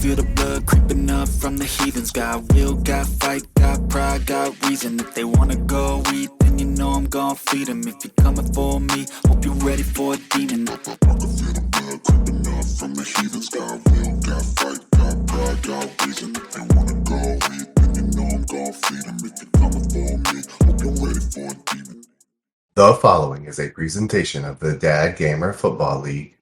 feel the blood creeping up from the heathens. Got will, got fight, got pride, got reason. If they wanna go eat, then you know I'm gon' feed them. If you're coming for me, hope you're ready for a demon. I can feel the blood creeping up from the heathens. Got will, got fight, got pride, got reason. If they wanna go eat, then you know I'm gon' feed them. If you're coming for me, hope you're ready for a demon. The following is a presentation of the DADDgamer Football League.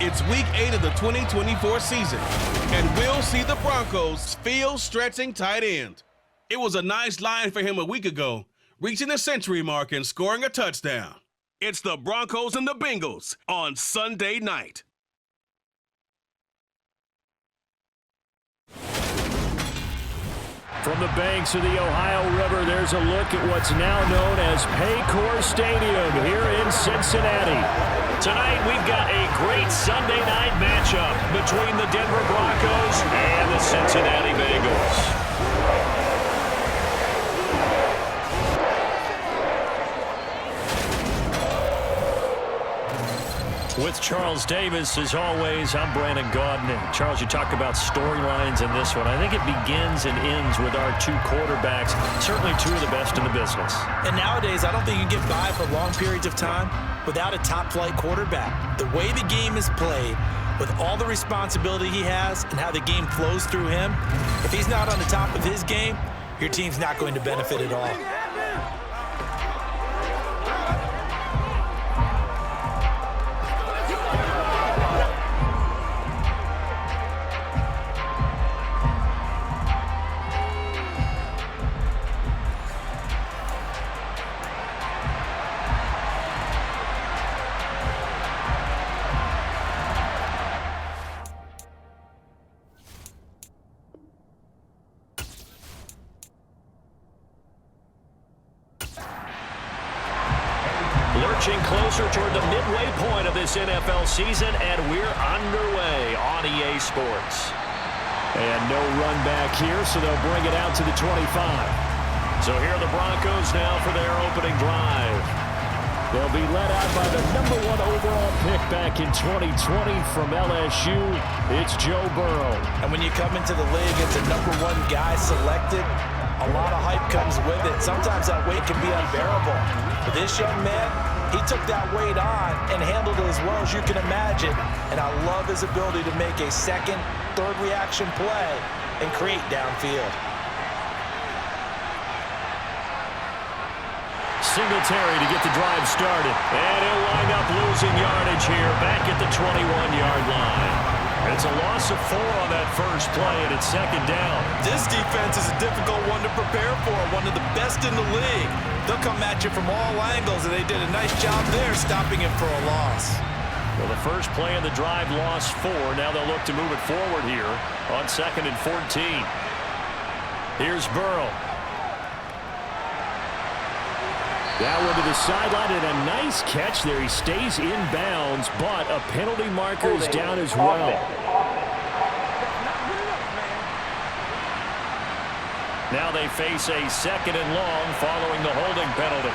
It's week 8 of the 2024 season, and we'll see the Broncos' field-stretching tight end. It was a nice line for him a week ago, reaching the century mark and scoring a touchdown. It's the Broncos and the Bengals on Sunday night. From the banks of the Ohio River, there's a look at what's now known as Paycor Stadium here in Cincinnati. Tonight, we've got a great Sunday night matchup between the Denver Broncos and the Cincinnati Bengals. With Charles Davis, as always, I'm Brandon Gaudin. And Charles, you talk about storylines in this one. I think it begins and ends with our two quarterbacks, certainly two of the best in the business. And nowadays, I don't think you can get by for long periods of time without a top-flight quarterback. The way the game is played, with all the responsibility he has and how the game flows through him, if he's not on the top of his game, your team's not going to benefit at all. Lurching closer toward the midway point of this NFL season, and we're underway on EA Sports. And no run back here, so they'll bring it out to the 25. So here are the Broncos now for their opening drive. They'll be led out by the #1 overall pick back in 2020 from LSU. It's Joe Burrow. And when you come into the league as the #1 guy selected, a lot of hype comes with it. Sometimes that weight can be unbearable. But this young man, he took that weight on and handled it as well as you can imagine. And I love his ability to make a second, third reaction play and create downfield. Singletary to get the drive started. And he'll wind up losing yardage here back at the 21-yard line. It's a loss of 4 on that first play, and it's second down. This defense is a difficult one to prepare for, one of the best in the league. They'll come at you from all angles, and they did a nice job there stopping him for a loss. Well, the first play of the drive lost 4. Now they'll look to move it forward here on 2nd and 14. Here's Burrow. That one to the sideline, and a nice catch there. He stays in bounds, but a penalty marker is down as well. Now they face a 2nd and long following the holding penalty.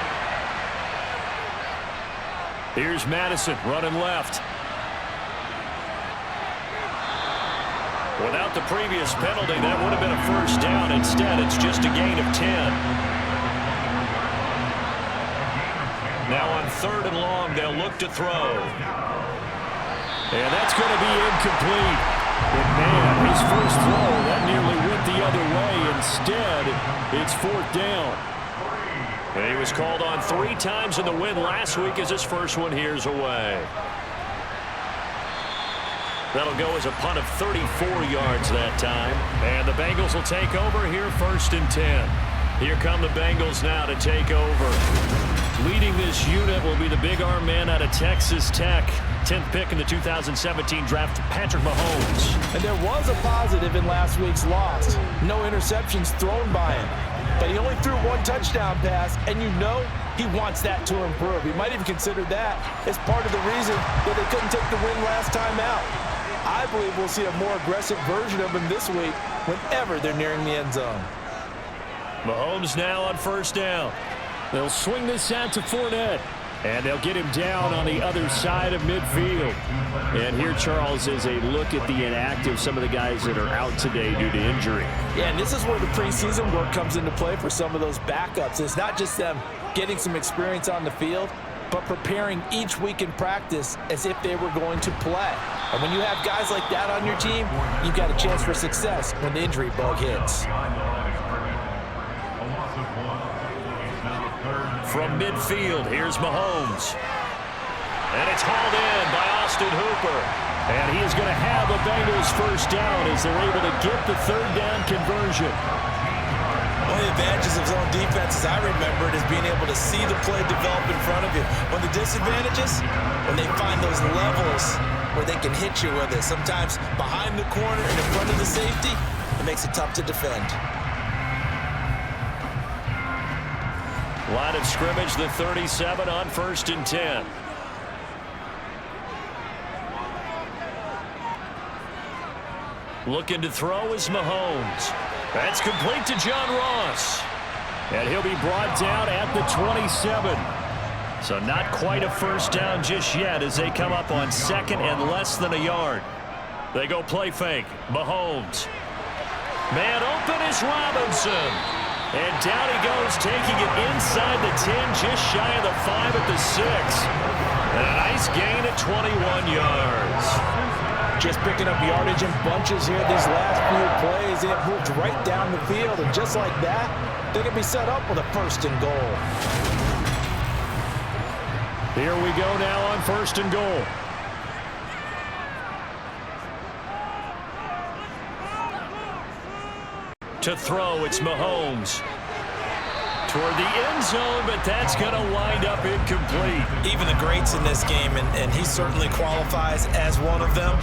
Here's Madison running left. Without the previous penalty, that would have been a first down. Instead, it's just a gain of 10. Now on 3rd and long, they'll look to throw. And that's going to be incomplete. But man, his first throw, that nearly went the other way. Instead, it's 4th down. And he was called on 3 times in the win last week as his first one here's away. That'll go as a punt of 34 yards that time. And the Bengals will take over here 1st and 10. Here come the Bengals now to take over. Leading this unit will be the big arm man out of Texas Tech. 10th pick in the 2017 draft, Patrick Mahomes. And there was a positive in last week's loss. No interceptions thrown by him. But he only threw 1 touchdown pass, and you know he wants that to improve. He might even consider that as part of the reason that they couldn't take the win last time out. I believe we'll see a more aggressive version of him this week whenever they're nearing the end zone. Mahomes now on first down. They'll swing this out to Fournette. And they'll get him down on the other side of midfield. And here, Charles, is a look at the inactive, some of the guys that are out today due to injury. Yeah, and this is where the preseason work comes into play for some of those backups. It's not just them getting some experience on the field, but preparing each week in practice as if they were going to play. And when you have guys like that on your team, you've got a chance for success when the injury bug hits. From midfield, here's Mahomes. And it's hauled in by Austin Hooper. And he is going to have a Bengals first down as they're able to get the third down conversion. One of the advantages of zone defense, as I remember it, is being able to see the play develop in front of you. One of the disadvantages, when they find those levels where they can hit you with it, sometimes behind the corner and in front of the safety, it makes it tough to defend. Line of scrimmage, the 37 on 1st and 10. Looking to throw is Mahomes. That's complete to John Ross. And he'll be brought down at the 27. So not quite a first down just yet as they come up on second and less than a yard. They go play fake. Mahomes. Man open is Robinson. And down he goes, taking it inside the 10, just shy of the 5 at the 6. And a nice gain at 21 yards. Just picking up yardage in bunches here these last few plays. They have moved right down the field, and just like that, they can be set up with a 1st and goal. Here we go now on 1st and goal. To throw, it's Mahomes. Toward the end zone, but that's going to wind up incomplete. Even the greats in this game, and he certainly qualifies as one of them,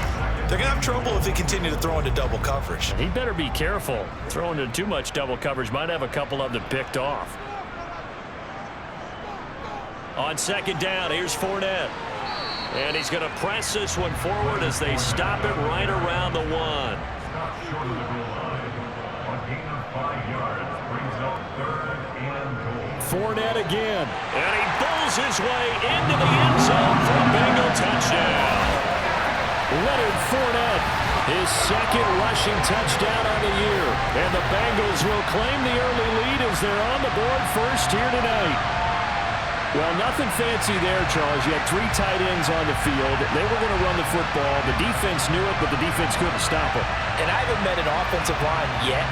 they're going to have trouble if they continue to throw into double coverage. He better be careful. Throwing into too much double coverage might have a couple of them picked off. On 2nd down, here's Fournette. And he's going to press this one forward as they stop it right around the 1. Fournette again. And he bowls his way into the end zone for a Bengal touchdown. Leonard Fournette, his 2nd rushing touchdown on the year. And the Bengals will claim the early lead as they're on the board first here tonight. Well, nothing fancy there, Charles. You had 3 tight ends on the field. They were going to run the football. The defense knew it, but the defense couldn't stop it. And I haven't met an offensive line yet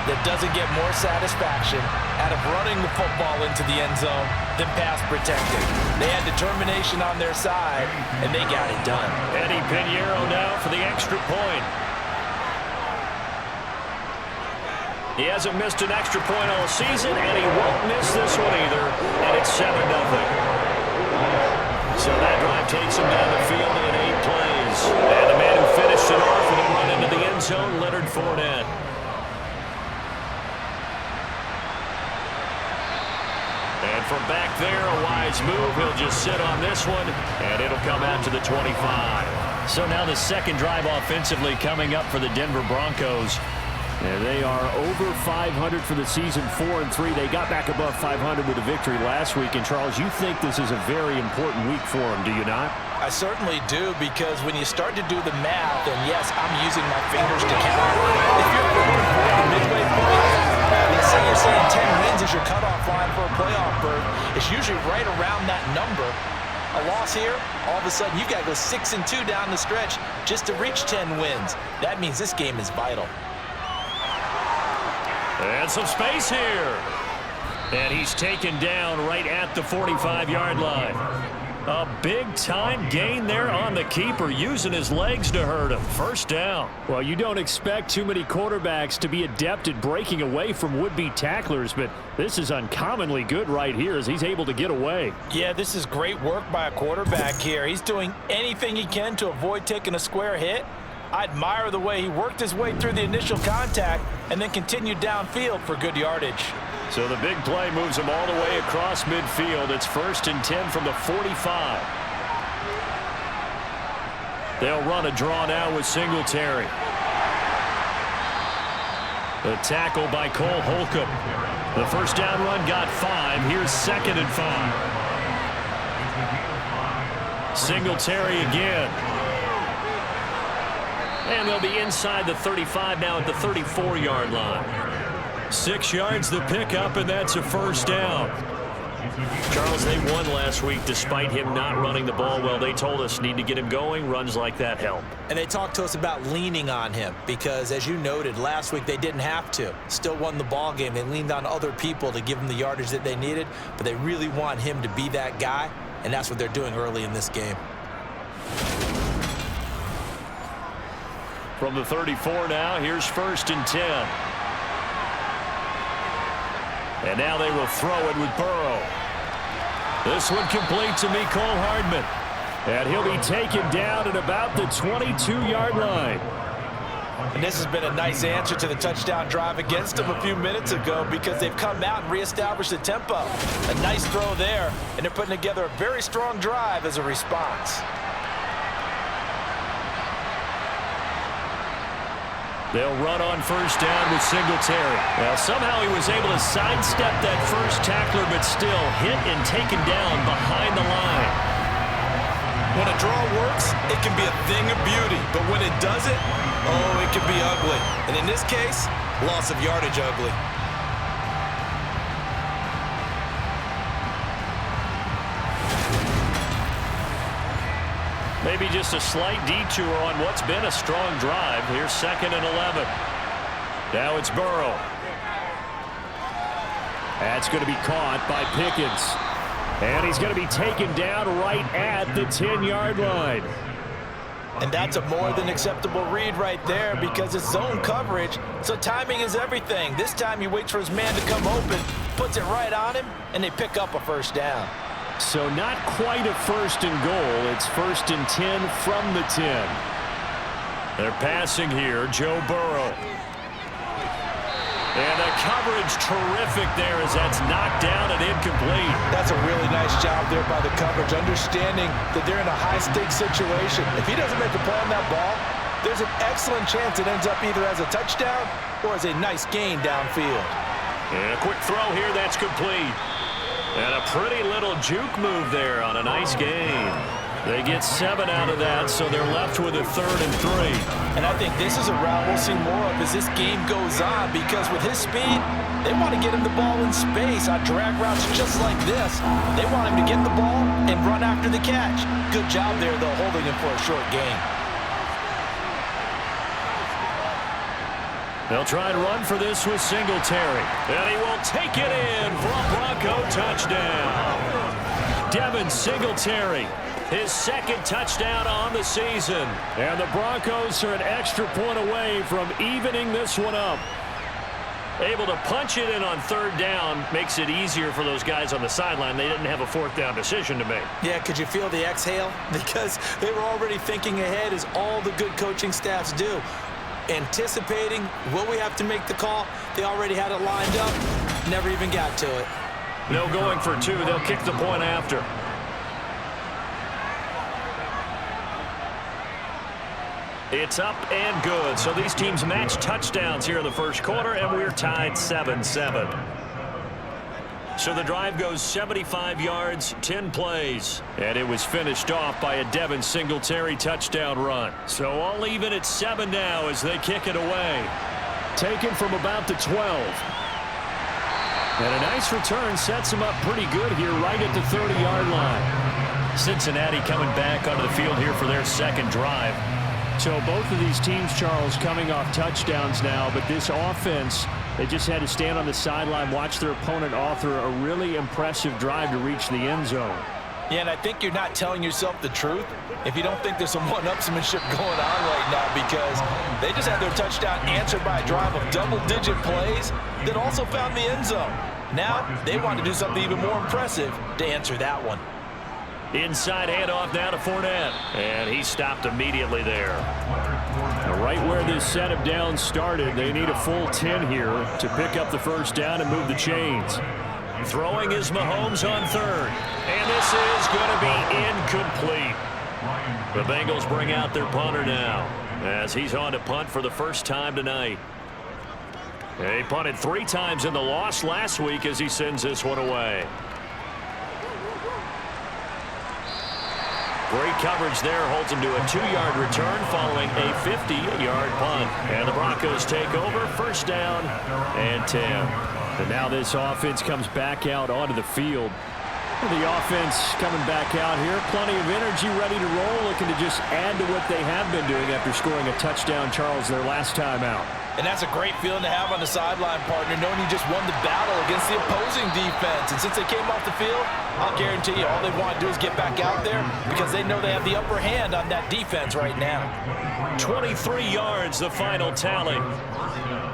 that doesn't get more satisfaction out of running the football into the end zone than pass protecting. They had determination on their side, and they got it done. Eddie Pinheiro now for the extra point. He hasn't missed an extra point all season, and he won't miss this one either, and it's 7-0. So that drive takes him down the field in 8 plays. And the man who finished it off with a run into the end zone, Leonard Fournette. And from back there, a wise move. He'll just sit on this one, and it'll come out to the 25. So now the 2nd drive offensively coming up for the Denver Broncos. And they are over 500 for the season, 4-3. They got back above 500 with a victory last week. And, Charles, you think this is a very important week for them, do you not? I certainly do, because when you start to do the math, and yes, I'm using my fingers to count. If you're on midway point, let's say you're saying 10 wins is your cutoff line for a playoff berth. It's usually right around that number. A loss here, all of a sudden you've got to go 6-2 down the stretch just to reach 10 wins. That means this game is vital. And some space here. And he's taken down right at the 45-yard line. A big-time gain there on the keeper, using his legs to hurt him. First down. Well, you don't expect too many quarterbacks to be adept at breaking away from would-be tacklers, but this is uncommonly good right here as he's able to get away. Yeah, this is great work by a quarterback here. He's doing anything he can to avoid taking a square hit. I admire the way he worked his way through the initial contact and then continued downfield for good yardage. So the big play moves him all the way across midfield. It's 1st and 10 from the 45. They'll run a draw now with Singletary. The tackle by Cole Holcomb. The first down run got 5. Here's 2nd and 5. Singletary again. And they'll be inside the 35 now at the 34-yard line. 6 yards the pickup, and that's a first down. Charles, they won last week despite him not running the ball well. They told us need to get him going. Runs like that help. And they talked to us about leaning on him because, as you noted, last week they didn't have to. Still won the ball game. They leaned on other people to give them the yardage that they needed, but they really want him to be that guy, and that's what they're doing early in this game. From the 34 now, here's 1st and 10. And now they will throw it with Burrow. This one complete to Mecole Hardman. And he'll be taken down at about the 22-yard line. And this has been a nice answer to the touchdown drive against them a few minutes ago because they've come out and reestablished the tempo. A nice throw there, and they're putting together a very strong drive as a response. They'll run on first down with Singletary. Well, somehow he was able to sidestep that first tackler, but still hit and taken down behind the line. When a draw works, it can be a thing of beauty. But when it doesn't, oh, it can be ugly. And in this case, loss of yardage ugly. Maybe just a slight detour on what's been a strong drive. Here's 2nd and 11. Now it's Burrow. That's going to be caught by Pickens. And he's going to be taken down right at the 10-yard line. And that's a more than acceptable read right there because it's zone coverage, so timing is everything. This time he waits for his man to come open, puts it right on him, and they pick up a first down. So not quite a 1st and goal. It's 1st and 10 from the 10. They're passing here, Joe Burrow. And the coverage terrific there as that's knocked down and incomplete. That's a really nice job there by the coverage, understanding that they're in a high-stakes situation. If he doesn't make a play on that ball, there's an excellent chance it ends up either as a touchdown or as a nice gain downfield. And a quick throw here, that's complete. And a pretty little juke move there on a nice gain. They get 7 out of that, so they're left with a 3rd and 3. And I think this is a route we'll see more of as this game goes on because with his speed, they want to get him the ball in space on drag routes just like this. They want him to get the ball and run after the catch. Good job there, though, holding him for a short gain. They'll try and run for this with Singletary. And he will take it in for a Bronco touchdown. Devin Singletary, his 2nd touchdown on the season. And the Broncos are an extra point away from evening this one up. Able to punch it in on 3rd down makes it easier for those guys on the sideline. They didn't have a 4th down decision to make. Yeah, could you feel the exhale? Because they were already thinking ahead as all the good coaching staffs do. Anticipating, will we have to make the call? They already had it lined up, never even got to it. No going for 2. They'll kick the point after. It's up and good. So these teams match touchdowns here in the first quarter, and we're tied 7-7. So the drive goes 75 yards, 10 plays. And it was finished off by a Devin Singletary touchdown run. So all even at 7 now as they kick it away. Taken from about the 12. And a nice return sets them up pretty good here right at the 30-yard line. Cincinnati coming back onto the field here for their 2nd drive. So both of these teams, Charles, coming off touchdowns now, but this offense, they just had to stand on the sideline, watch their opponent author a really impressive drive to reach the end zone. Yeah, and I think you're not telling yourself the truth if you don't think there's some one-upsmanship going on right now because they just had their touchdown answered by a drive of double-digit plays that also found the end zone. Now they want to do something even more impressive to answer that one. Inside handoff now to Fournette. And he stopped immediately there. Now right where this set of downs started, they need a full 10 here to pick up the first down and move the chains. Throwing is Mahomes on 3rd. And this is going to be incomplete. The Bengals bring out their punter now as he's on to punt for the first time tonight. He punted 3 times in the loss last week as he sends this one away. Great coverage there, holds him to a 2-yard return following a 50-yard punt. And the Broncos take over, first down and 10. And now this offense comes back out onto the field. The offense coming back out here, plenty of energy, ready to roll, looking to just add to what they have been doing after scoring a touchdown, Charles, their last time out. And that's a great feeling to have on the sideline, partner, knowing you just won the battle against the opposing defense. And since they came off the field, I'll guarantee you all they want to do is get back out there because they know they have the upper hand on that defense right now. 23 yards, the final tally.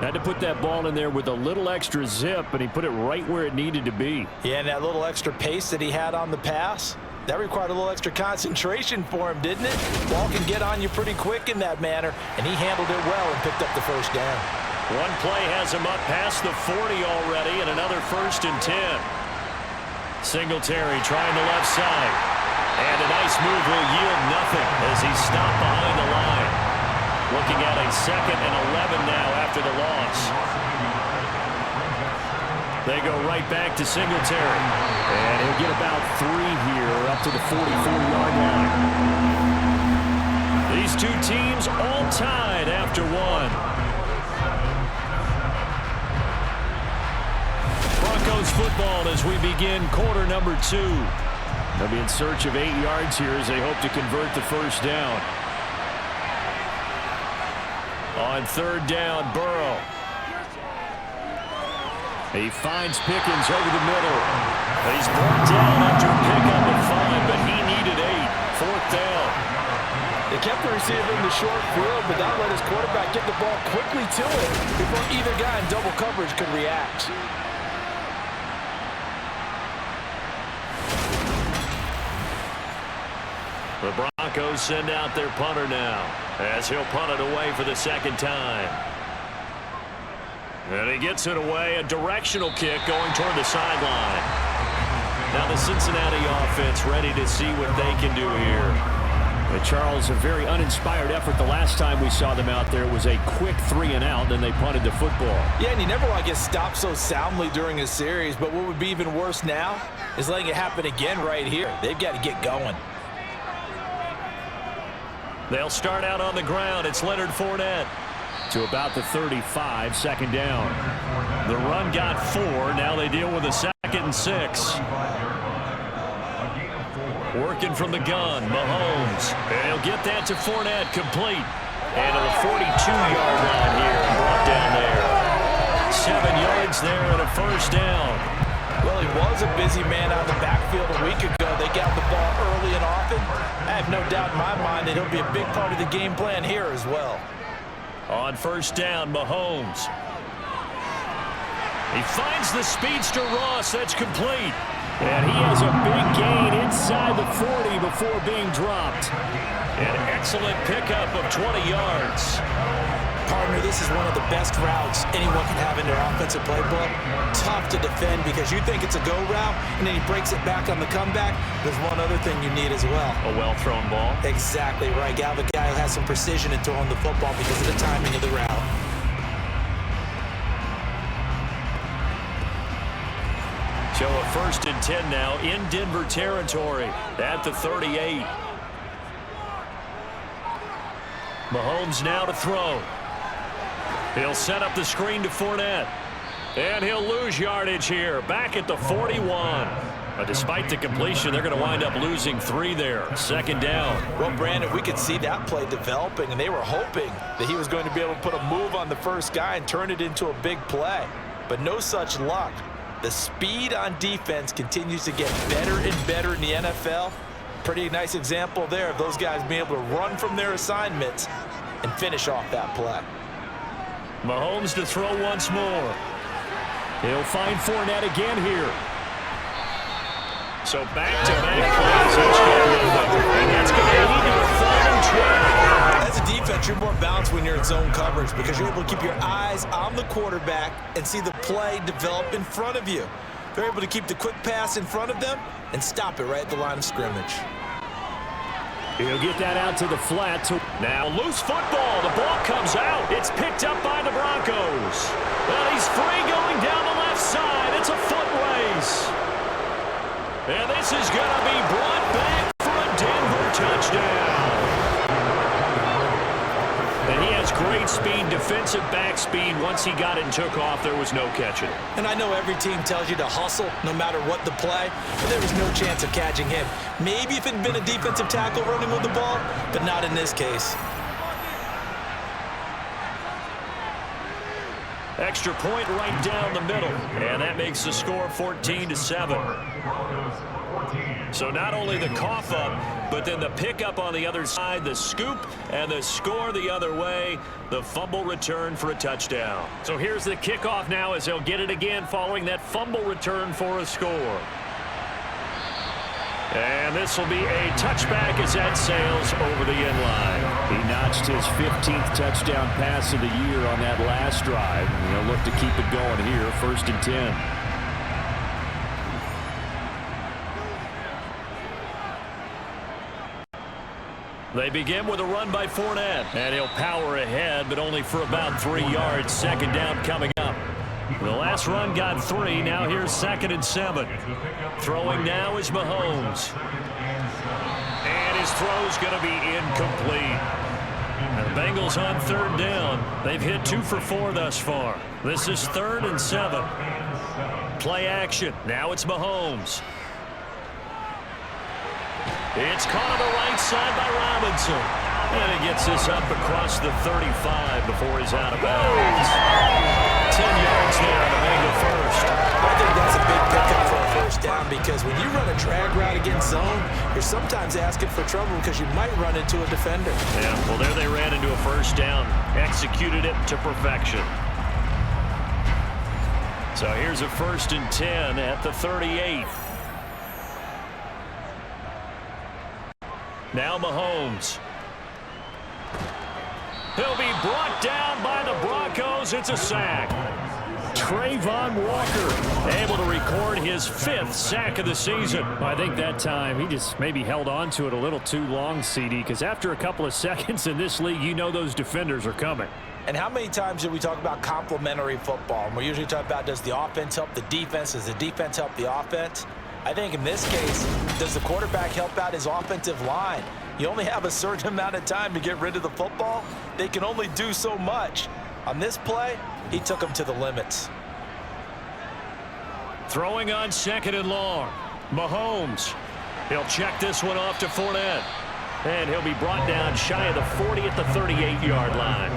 Had to put that ball in there with a little extra zip, and he put it right where it needed to be. Yeah, and that little extra pace that he had on the pass, that required a little extra concentration for him, didn't it? Ball can get on you pretty quick in that manner, and he handled it well and picked up the first down. One play has him up past the 40 already, and another 1st and 10. Singletary trying the left side. And a nice move will yield nothing as he's stopped behind the line. Looking at a 2nd and 11 now after the loss. They go right back to Singletary. And he'll get about 3 here up to the 44-yard line. These two teams all tied after 1. Broncos football as we begin quarter number 2. They'll be in search of 8 yards here as they hope to convert the first down. On 3rd down, Burrow. He finds Pickens over the middle. He's brought down after a pickup of 5, but he needed 8. 4th down. They kept the receiver in the short field, but that let his quarterback get the ball quickly to it before either guy in double coverage could react. The Broncos send out their punter now as he'll punt it away for the 2nd time. And he gets it away, a directional kick going toward the sideline. Now the Cincinnati offense ready to see what they can do here. But Charles, a very uninspired effort the last time we saw them out there. It was a quick 3 and out, then they punted the football. Yeah, and you never want to get stopped so soundly during a series, but what would be even worse now is letting it happen again right here. They've got to get going. They'll start out on the ground. It's Leonard Fournette. To about the 35, 2nd down. The run got 4. Now they deal with a 2nd and 6. Working from the gun, Mahomes. And he'll get that to Fournette, complete. And to the 42-yard line here, brought down there. 7 yards there and a first down. Well, he was a busy man out of the backfield a week ago. They got the ball early and often. I have no doubt in my mind that he'll be a big part of the game plan here as well. On 1st down, Mahomes. He finds the speedster Ross. That's complete. And he has a big gain inside the 40 before being dropped. An excellent pickup of 20 yards. Partner, this is one of the best routes anyone can have in their offensive playbook. Tough to defend because you think it's a go route, and then he breaks it back on the comeback. There's one other thing you need as well. A well-thrown ball. Exactly right. Got a guy who has some precision in throwing the football because of the timing of the route. So a 1st and 10 now in Denver territory at the 38. Mahomes now to throw. He'll set up the screen to Fournette. And he'll lose yardage here, back at the 41. But despite the completion, they're going to wind up losing 3 there. 2nd down. Well, Brandon, we could see that play developing, and they were hoping that he was going to be able to put a move on the first guy and turn it into a big play. But no such luck. The speed on defense continues to get better and better in the NFL. Pretty nice example there of those guys being able to run from their assignments and finish off that play. Mahomes to throw once more. He'll find Fournette again here. So back-to-back plays. And that's going to lead to a 3rd and 12. As a defense, you're more balanced when you're in zone coverage because you're able to keep your eyes on the quarterback and see the play develop in front of you. They're able to keep the quick pass in front of them and stop it right at the line of scrimmage. He'll get that out to the flat. Now loose football. The ball comes out. It's picked up by the Broncos. Well, he's free going down the left side. It's a foot race. And this is going to be brought back for a Denver touchdown. And he has great speed, defensive back speed. Once he got it and took off, there was no catching it. And I know every team tells you to hustle no matter what the play, but there was no chance of catching him. Maybe if it had been a defensive tackle running with the ball, but not in this case. Extra point right down the middle, and that makes the score 14-7. So not only the cough up, but then the pickup on the other side, the scoop, and the score the other way, the fumble return for a touchdown. So here's the kickoff now as they'll get it again following that fumble return for a score. And this will be a touchback as that sails over the end line. He notched his 15th touchdown pass of the year on that last drive. And he'll look to keep it going here, 1st and 10. They begin with a run by Fournette. And he'll power ahead, but only for about 3 yards. 2nd down coming up. The last run got 3. Now here's 2nd and 7. Throwing now is Mahomes. And his throw's going to be incomplete. And the Bengals on 3rd down. They've hit 2 for 4 thus far. This is 3rd and 7. Play action. Now it's Mahomes. It's caught on the right side by Robinson. And he gets this up across the 35 before he's out of bounds. 10 yards there on the Bengal first. I think that's a big pickup for a 1st down because when you run a drag route against zone, you're sometimes asking for trouble because you might run into a defender. Yeah, well, there they ran into a 1st down. Executed it to perfection. So here's a 1st and 10 at the 38. Now Mahomes. He'll be brought down by the Broncos. It's a sack. Trayvon Walker able to record his 5th sack of the season. I think that time he just maybe held on to it a little too long, CD, because after a couple of seconds in this league, you know those defenders are coming. And how many times do we talk about complementary football? And we usually talk about, does the offense help the defense? Does the defense help the offense? I think in this case, does the quarterback help out his offensive line? You only have a certain amount of time to get rid of the football. They can only do so much. On this play, he took them to the limits. Throwing on 2nd and long. Mahomes. He'll check this one off to Fournette. And he'll be brought down shy of the 40 at the 38-yard line.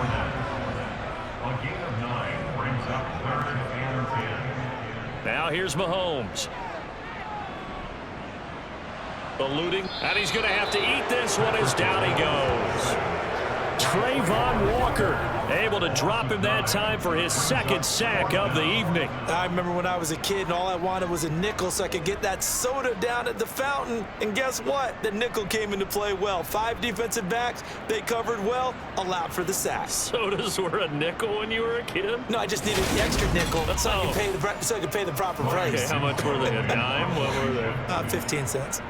Now here's Mahomes. Eluding, and he's going to have to eat this one as down he goes. Trayvon Walker able to drop him that time for his 2nd sack of the evening. I remember when I was a kid and all I wanted was a nickel so I could get that soda down at the fountain. And guess what? The nickel came into play well. 5 defensive backs, they covered well, allowed for the sack. Sodas were a nickel when you were a kid? No, I just needed the extra nickel so I could pay the proper price. Okay, how much were they? A dime? What were they? 15 cents.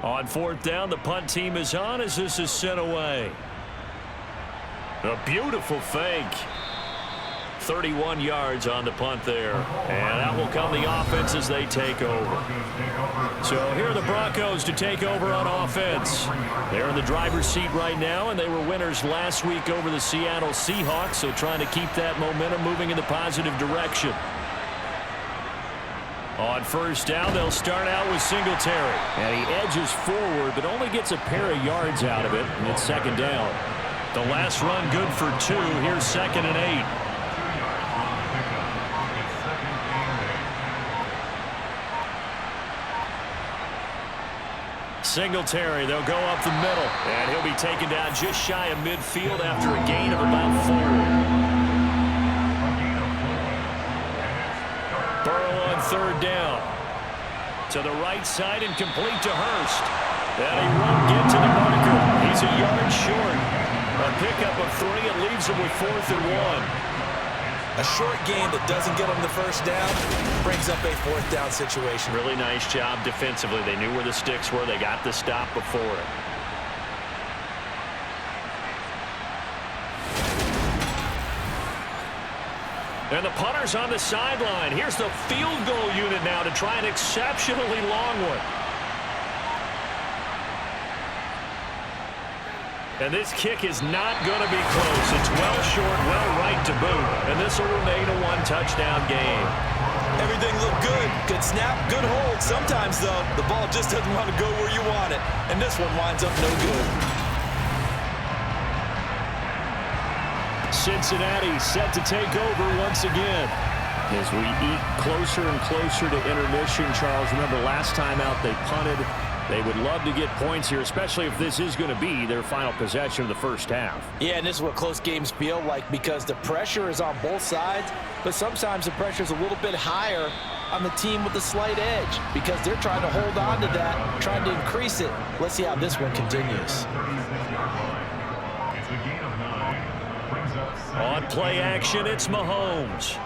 On 4th down, the punt team is on as this is sent away. A beautiful fake. 31 yards on the punt there. And that will come the offense as they take over. So here are the Broncos to take over on offense. They're in the driver's seat right now, and they were winners last week over the Seattle Seahawks, so trying to keep that momentum moving in the positive direction. On 1st down, they'll start out with Singletary. And he edges forward, but only gets a pair of yards out of it, and it's 2nd down. The last run good for 2. Here's 2nd and 8. Singletary, they'll go up the middle. And he'll be taken down just shy of midfield after a gain of about 4. 3rd down. To the right side and complete to Hurst. And he won't get to the marker. He's a yard short. A pickup of 3. It leaves him with 4th and 1. A short game that doesn't get them the first down brings up a fourth down situation. Really nice job defensively. They knew where the sticks were. They got the stop before it. And the punter's on the sideline. Here's the field goal unit now to try an exceptionally long one. And this kick is not going to be close. It's well short, well right to boot. And this will remain a one-touchdown game. Everything looked good. Good snap, good hold. Sometimes, though, the ball just doesn't want to go where you want it. And this one winds up no good. Cincinnati set to take over once again. As we eat closer and closer to intermission, Charles, remember last time out they punted. They would love to get points here, especially if this is going to be their final possession of the first half. Yeah, and this is what close games feel like because the pressure is on both sides, but sometimes the pressure is a little bit higher on the team with the slight edge because they're trying to hold on to that, trying to increase it. Let's see how this one continues. On play action, it's Mahomes.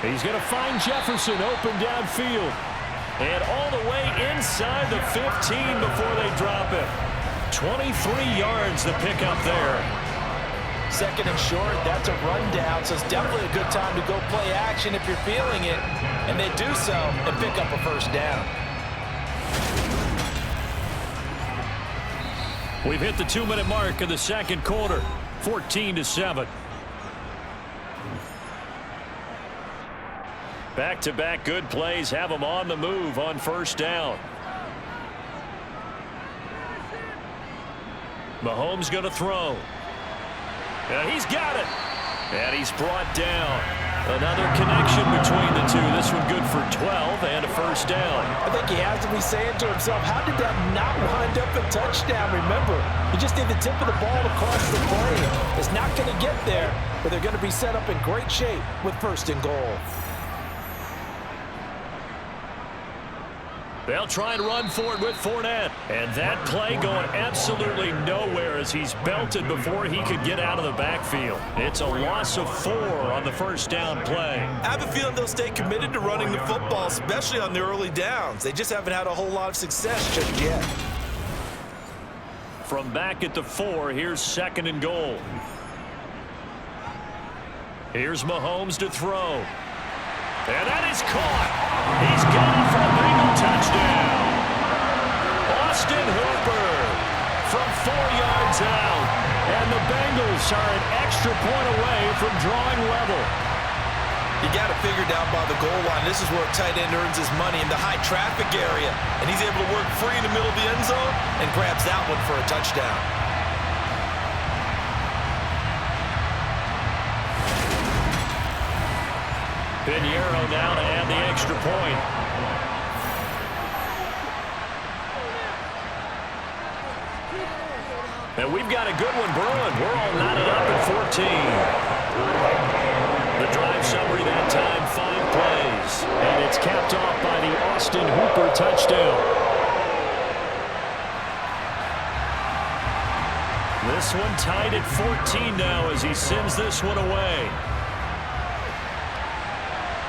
He's going to find Jefferson open downfield. And all the way inside the 15 before they drop it. 23 yards to pick up there. Second and short, that's a rundown, so it's definitely a good time to go play action if you're feeling it. And they do so and pick up a first down. We've hit the 2-minute mark of the second quarter. 14-7. Back-to-back good plays have them on the move on first down. Mahomes going to throw. And he's got it. And he's brought down. Another connection between the two. This one good for 12 and a first down. I think he has to be saying to himself, how did that not wind up a touchdown? Remember, you just need the tip of the ball across the plane. It's not going to get there, but they're going to be set up in great shape with first and goal. They'll try and run for it with Fournette. And that play going absolutely nowhere as he's belted before he could get out of the backfield. It's a loss of 4 on the first down play. I have a feeling they'll stay committed to running the football, especially on the early downs. They just haven't had a whole lot of success just yet. From back at the 4, here's second and goal. Here's Mahomes to throw. And that is caught. He's gone for a Bengal touchdown. Austin Hooper from 4 yards out. And the Bengals are an extra point away from drawing level. You got to figure down by the goal line. This is where a tight end earns his money in the high traffic area. And he's able to work free in the middle of the end zone and grabs that one for a touchdown. Pinheiro now to add the extra point. And we've got a good one brewing. We're all knotted up at 14. The drive summary that time, 5 plays. And it's capped off by the Austin Hooper touchdown. This one tied at 14 now as he sends this one away.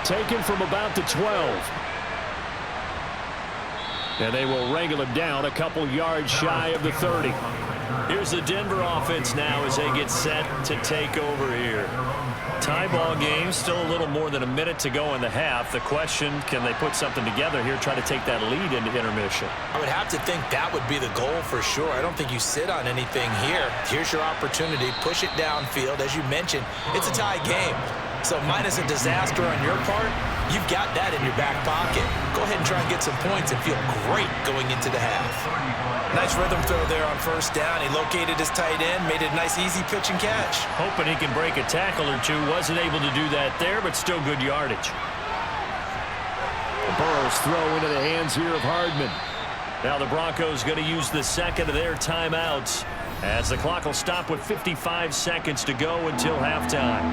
Taken from about the 12. And they will wrangle him down a couple yards shy of the 30. Here's the Denver offense now as they get set to take over here. Tie ball game, still a little more than a minute to go in the half. The question, can they put something together here, try to take that lead into intermission? I would have to think that would be the goal for sure. I don't think you sit on anything here. Here's your opportunity. Push it downfield. As you mentioned, it's a tie game. So minus a disaster on your part, you've got that in your back pocket. Go ahead and try and get some points and feel great going into the half. Nice rhythm throw there on first down. He located his tight end, made it a nice easy pitch and catch. Hoping he can break a tackle or two. Wasn't able to do that there, but still good yardage. The Burrows throw into the hands here of Hardman. Now the Broncos going to use the second of their timeouts as the clock will stop with 55 seconds to go until halftime.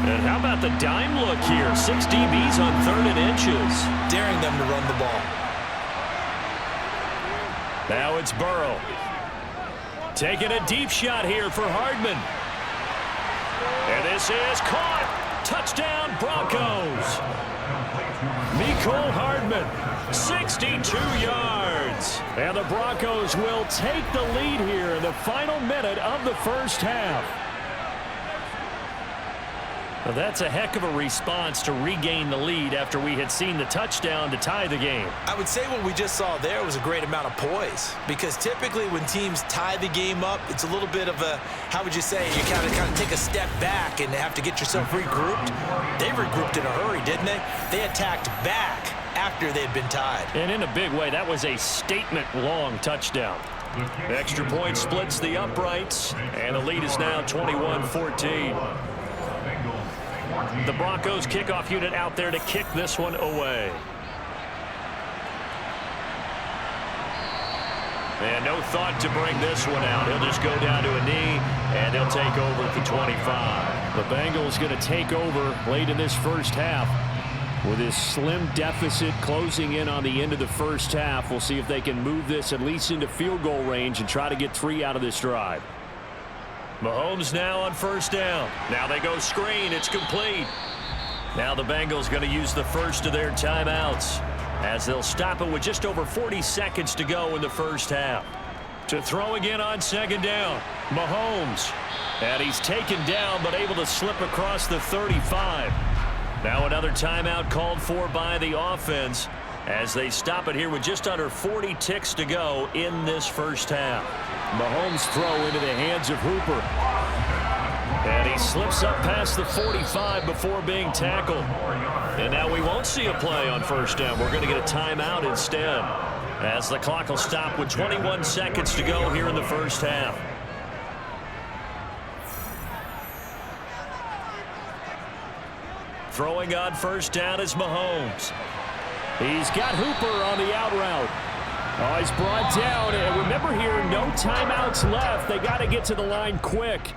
And how about the dime look here? 6 DBs on 3rd and inches. Daring them to run the ball. Now it's Burrow. Taking a deep shot here for Hardman. And this is caught. Touchdown, Broncos. Mecole Hardman, 62 yards. And the Broncos will take the lead here in the final minute of the first half. Well, that's a heck of a response to regain the lead after we had seen the touchdown to tie the game. I would say what we just saw there was a great amount of poise, because typically when teams tie the game up, it's a little bit of a, how would you say, you kind of take a step back and have to get yourself regrouped. They regrouped in a hurry, didn't they? They attacked back after they'd been tied. And in a big way, that was a statement-long touchdown. The extra point splits the uprights, and the lead is now 21-14. The Broncos kickoff unit out there to kick this one away. And no thought to bring this one out. He'll just go down to a knee, and they'll take over at the 25. The Bengals going to take over late in this first half with this slim deficit closing in on the end of the first half. We'll see if they can move this at least into field goal range and try to get 3 out of this drive. Mahomes now on first down. Now they go screen. It's complete. Now the Bengals going to use the first of their timeouts as they'll stop it with just over 40 seconds to go in the first half. To throw again on second down, Mahomes. And he's taken down but able to slip across the 35. Now another timeout called for by the offense as they stop it here with just under 40 ticks to go in this first half. Mahomes throw into the hands of Hooper. And he slips up past the 45 before being tackled. And now we won't see a play on first down. We're going to get a timeout instead, as the clock will stop with 21 seconds to go here in the first half. Throwing on first down is Mahomes. He's got Hooper on the out route. Oh, he's brought down. And remember here, no timeouts left. They got to get to the line quick.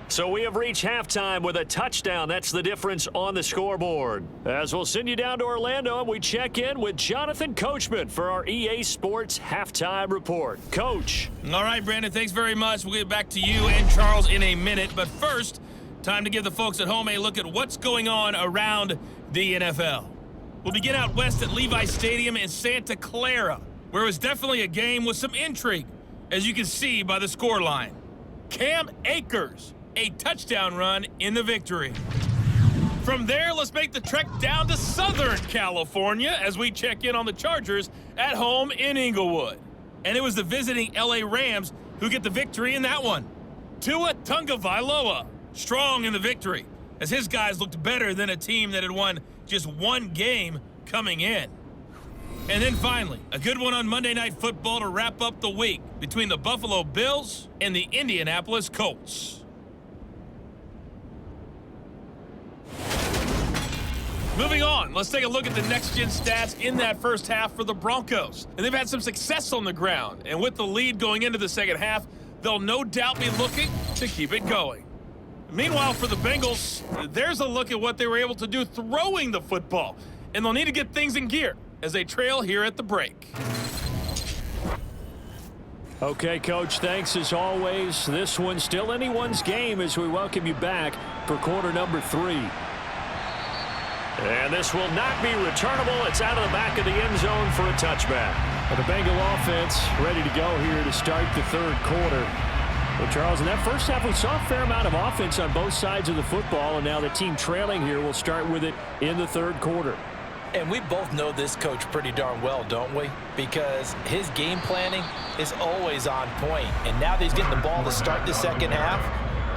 So we have reached halftime with a touchdown. That's the difference on the scoreboard. As we'll send you down to Orlando, and we check in with Jonathan Coachman for our EA Sports Halftime Report. Coach. All right, Brandon, thanks very much. We'll get back to you and Charles in a minute. But first, time to give the folks at home a look at what's going on around the NFL. We'll begin out west at Levi Stadium in Santa Clara, where it was definitely a game with some intrigue, as you can see by the scoreline. Cam Akers, a touchdown run in the victory. From there, let's make the trek down to Southern California as we check in on the Chargers at home in Inglewood. And it was the visiting LA Rams who get the victory in that one. Tua Tagovailoa, strong in the victory, as his guys looked better than a team that had won just one game coming in. And then finally, a good one on Monday Night Football to wrap up the week between the Buffalo Bills and the Indianapolis Colts. Moving on, let's take a look at the next-gen stats in that first half for the Broncos. And they've had some success on the ground. And with the lead going into the second half, they'll no doubt be looking to keep it going. Meanwhile, for the Bengals, there's a look at what they were able to do throwing the football. And they'll need to get things in gear as they trail here at the break. Okay, Coach, thanks as always. This one's still anyone's game as we welcome you back for quarter number 3. And this will not be returnable. It's out of the back of the end zone for a touchback. But the Bengal offense ready to go here to start the third quarter. Well, Charles, in that first half, we saw a fair amount of offense on both sides of the football, and now the team trailing here will start with it in the third quarter. And we both know this coach pretty darn well, don't we? Because his game planning is always on point. And now that he's getting the ball to start the second half,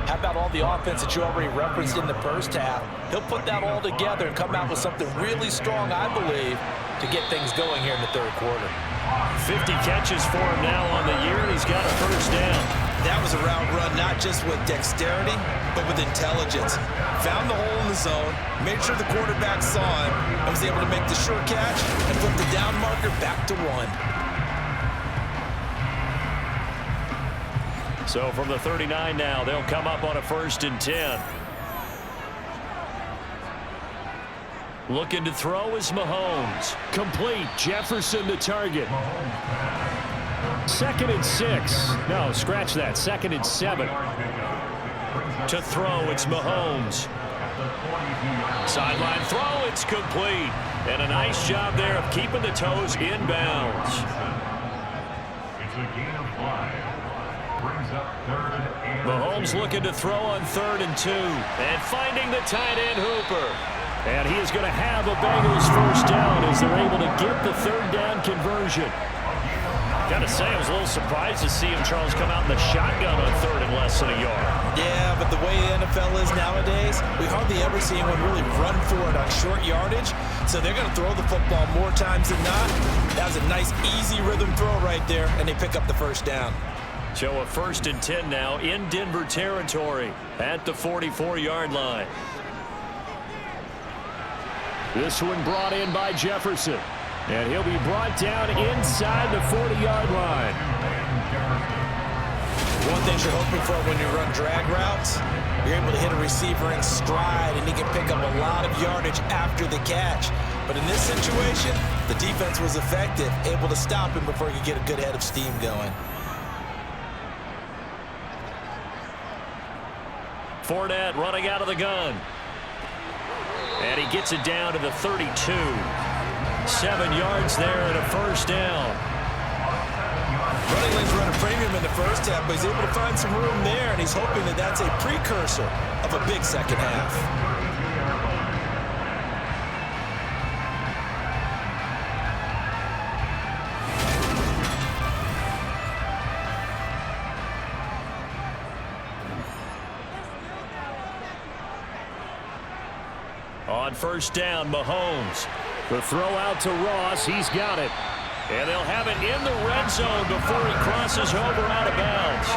how about all the offense that you already referenced in the first half? He'll put that all together and come out with something really strong, I believe, to get things going here in the third quarter. 50 catches for him now on the year, and he's got a first down. That was a route run, not just with dexterity, but with intelligence. Found the hole in the zone, made sure the quarterback saw him, and was able to make the sure catch and flip the down marker back to 1. So from the 39 now, they'll come up on a 1st and 10. Looking to throw is Mahomes. Complete. Jefferson to target. 2nd and 6. No, scratch that. 2nd and 7. To throw, it's Mahomes. Sideline throw, it's complete. And a nice job there of keeping the toes in bounds. It's a gain of 5. Brings up 3rd and Mahomes looking to throw on 3rd and 2. And finding the tight end Hooper. And he is going to have a Bengals first down as they're able to get the 3rd down conversion. Got to say, I was a little surprised to see him, Charles, come out in the shotgun on 3rd and less than a yard. Yeah, but the way the NFL is nowadays, we hardly ever see anyone really run for it on short yardage. So they're going to throw the football more times than not. That was a nice, easy rhythm throw right there, and they pick up the first down. So a 1st and 10 now in Denver territory at the 44-yard line. This one brought in by Jefferson. And he'll be brought down inside the 40-yard line. One thing you're hoping for when you run drag routes, you're able to hit a receiver in stride, and he can pick up a lot of yardage after the catch. But in this situation, the defense was effective, able to stop him before he could get a good head of steam going. Fournette running out of the gun. And he gets it down to the 32. 7 yards there and a first down. Running lanes run a premium in the first half, but he's able to find some room there, and he's hoping that that's a precursor of a big second half. On first down, Mahomes. The throw out to Ross. He's got it. And they'll have it in the red zone before he crosses over out of bounds.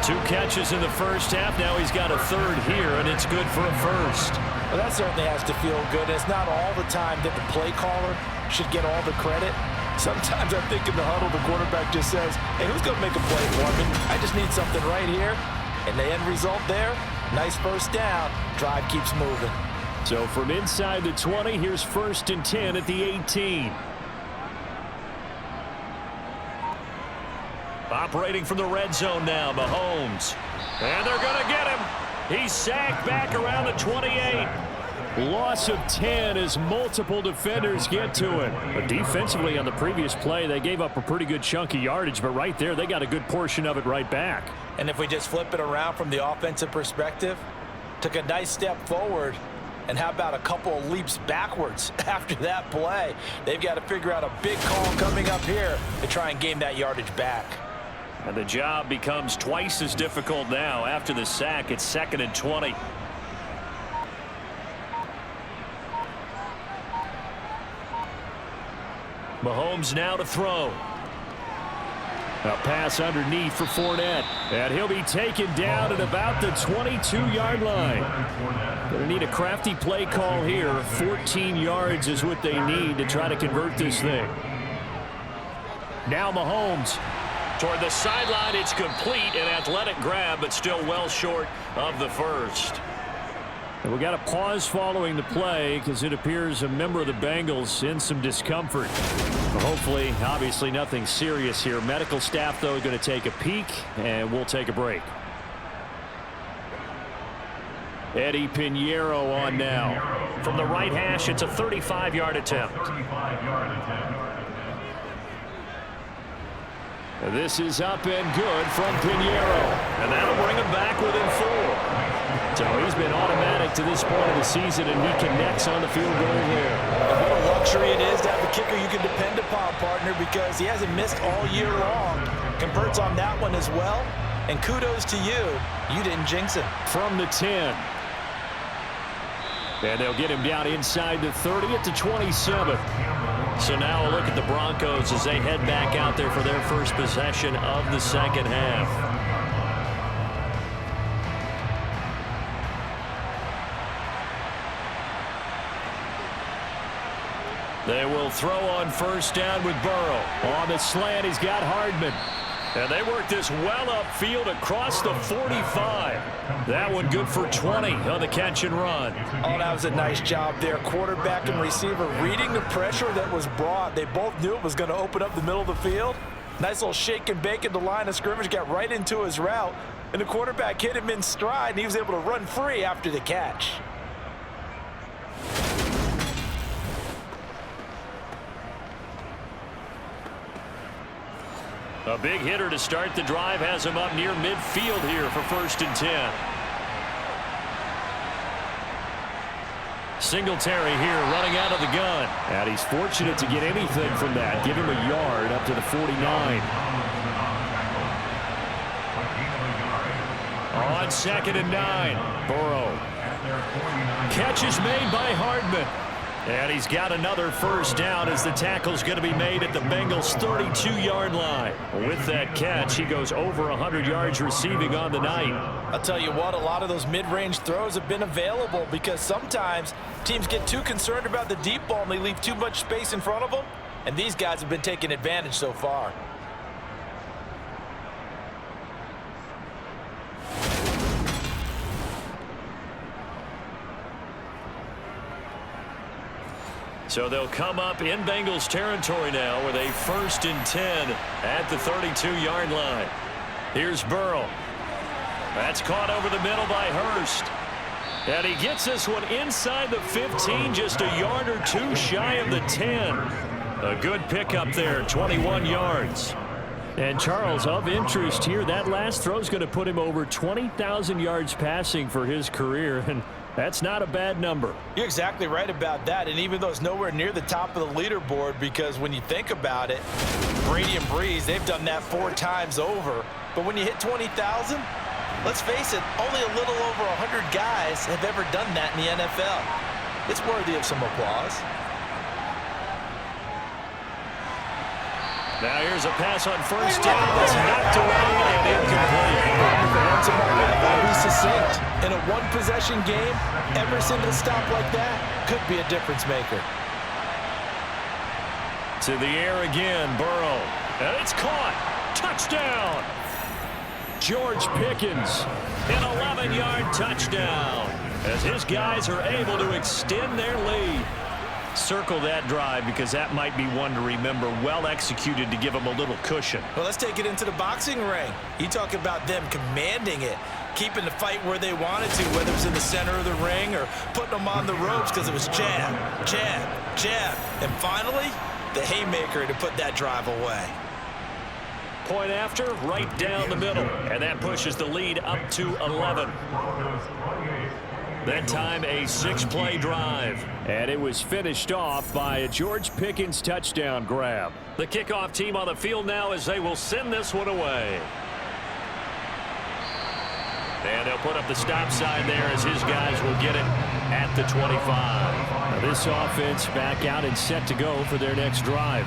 2 catches in the first half. Now he's got a 3rd here, and it's good for a first. Well, that certainly has to feel good. It's not all the time that the play caller should get all the credit. Sometimes I think in the huddle, the quarterback just says, hey, who's going to make a play for me? I just need something right here. And the end result there, nice first down. Drive keeps moving. So from inside the 20, here's 1st and 10 at the 18. Operating from the red zone now, Mahomes. And they're going to get him. He's sacked back around the 28. Loss of 10 as multiple defenders get to him. But defensively on the previous play, they gave up a pretty good chunk of yardage, but right there, they got a good portion of it right back. And if we just flip it around from the offensive perspective, took a nice step forward. And how about a couple of leaps backwards after that play? They've got to figure out a big call coming up here to try and gain that yardage back. And the job becomes twice as difficult now. After the sack, it's 2nd and 20. Mahomes now to throw. A pass underneath for Fournette. And he'll be taken down at about the 22-yard line. Going to need a crafty play call here. 14 yards is what they need to try to convert this thing. Now Mahomes. Toward the sideline, it's complete. An athletic grab, but still well short of the first. And we got a pause following the play because it appears a member of the Bengals in some discomfort. Hopefully, obviously nothing serious here. Medical staff, though, going to take a peek, and we'll take a break. Eddie Pinheiro on now. From the right hash, it's a 35-yard attempt. This is up and good from Pinheiro. And that'll bring him back within 4. So he's been automatic to this point of the season, and he connects on the field goal here. And what a luxury it is to have a kicker you can depend upon, partner, because he hasn't missed all year long. Converts on that one as well. And kudos to you. You didn't jinx him. From the 10. And they'll get him down inside the 30 at the 27. So now a look at the Broncos as they head back out there for their first possession of the second half. They will throw on first down with Burrow. On the slant, he's got Hardman. And they work this well upfield across the 45. That one good for 20 on the catch and run. Oh, that was a nice job there. Quarterback and receiver reading the pressure that was brought. They both knew it was going to open up the middle of the field. Nice little shake and bake at the line of scrimmage. Got right into his route. and the quarterback hit him in stride, and he was able to run free after the catch. A big hitter to start the drive has him up near midfield here for 1st and 10. Singletary here running out of the gun. And he's fortunate to get anything from that. Give him a yard up to the 49. On 2nd and 9. Burrow. Catch is made by Hardman. And he's got another first down as the tackle's going to be made at the Bengals' 32-yard line. With that catch, he goes over 100 yards receiving on the night. I'll tell you what, a lot of those mid-range throws have been available because sometimes teams get too concerned about the deep ball and they leave too much space in front of them. And these guys have been taking advantage so far. So they'll come up in Bengals territory now with a 1st and 10 at the 32-yard line. Here's Burrow. That's caught over the middle by Hurst. And he gets this one inside the 15, just a yard or two shy of the 10. A good pickup there, 21 yards. And Charles, of interest here, that last throw is going to put him over 20,000 yards passing for his career, and that's not a bad number. You're exactly right about that, and even though it's nowhere near the top of the leaderboard, because when you think about it, Brady and Breeze, they've done that 4 times over. But when you hit 20,000, let's face it, only a little over 100 guys have ever done that in the NFL. It's worthy of some applause. Now here's a pass on first down that's knocked away and incomplete. Once in my life, I'll be succinct. In a one-possession game, every single stop like that could be a difference maker. To the air again, Burrow. And it's caught. Touchdown. George Pickens, an 11-yard touchdown, as his guys are able to extend their lead. Circle that drive because that might be one to remember. Well executed to give them a little cushion. Well, let's take it into the boxing ring. You talk about them commanding it, keeping the fight where they wanted to, whether it was in the center of the ring or putting them on the ropes because it was jab, jab, jab. And finally, the haymaker to put that drive away. Point after, right down the middle. And that pushes the lead up to 11. That time a 6-play drive. And it was finished off by a George Pickens touchdown grab. The kickoff team on the field now as they will send this one away. And they'll put up the stop sign there as his guys will get it at the 25. Now this offense back out and set to go for their next drive.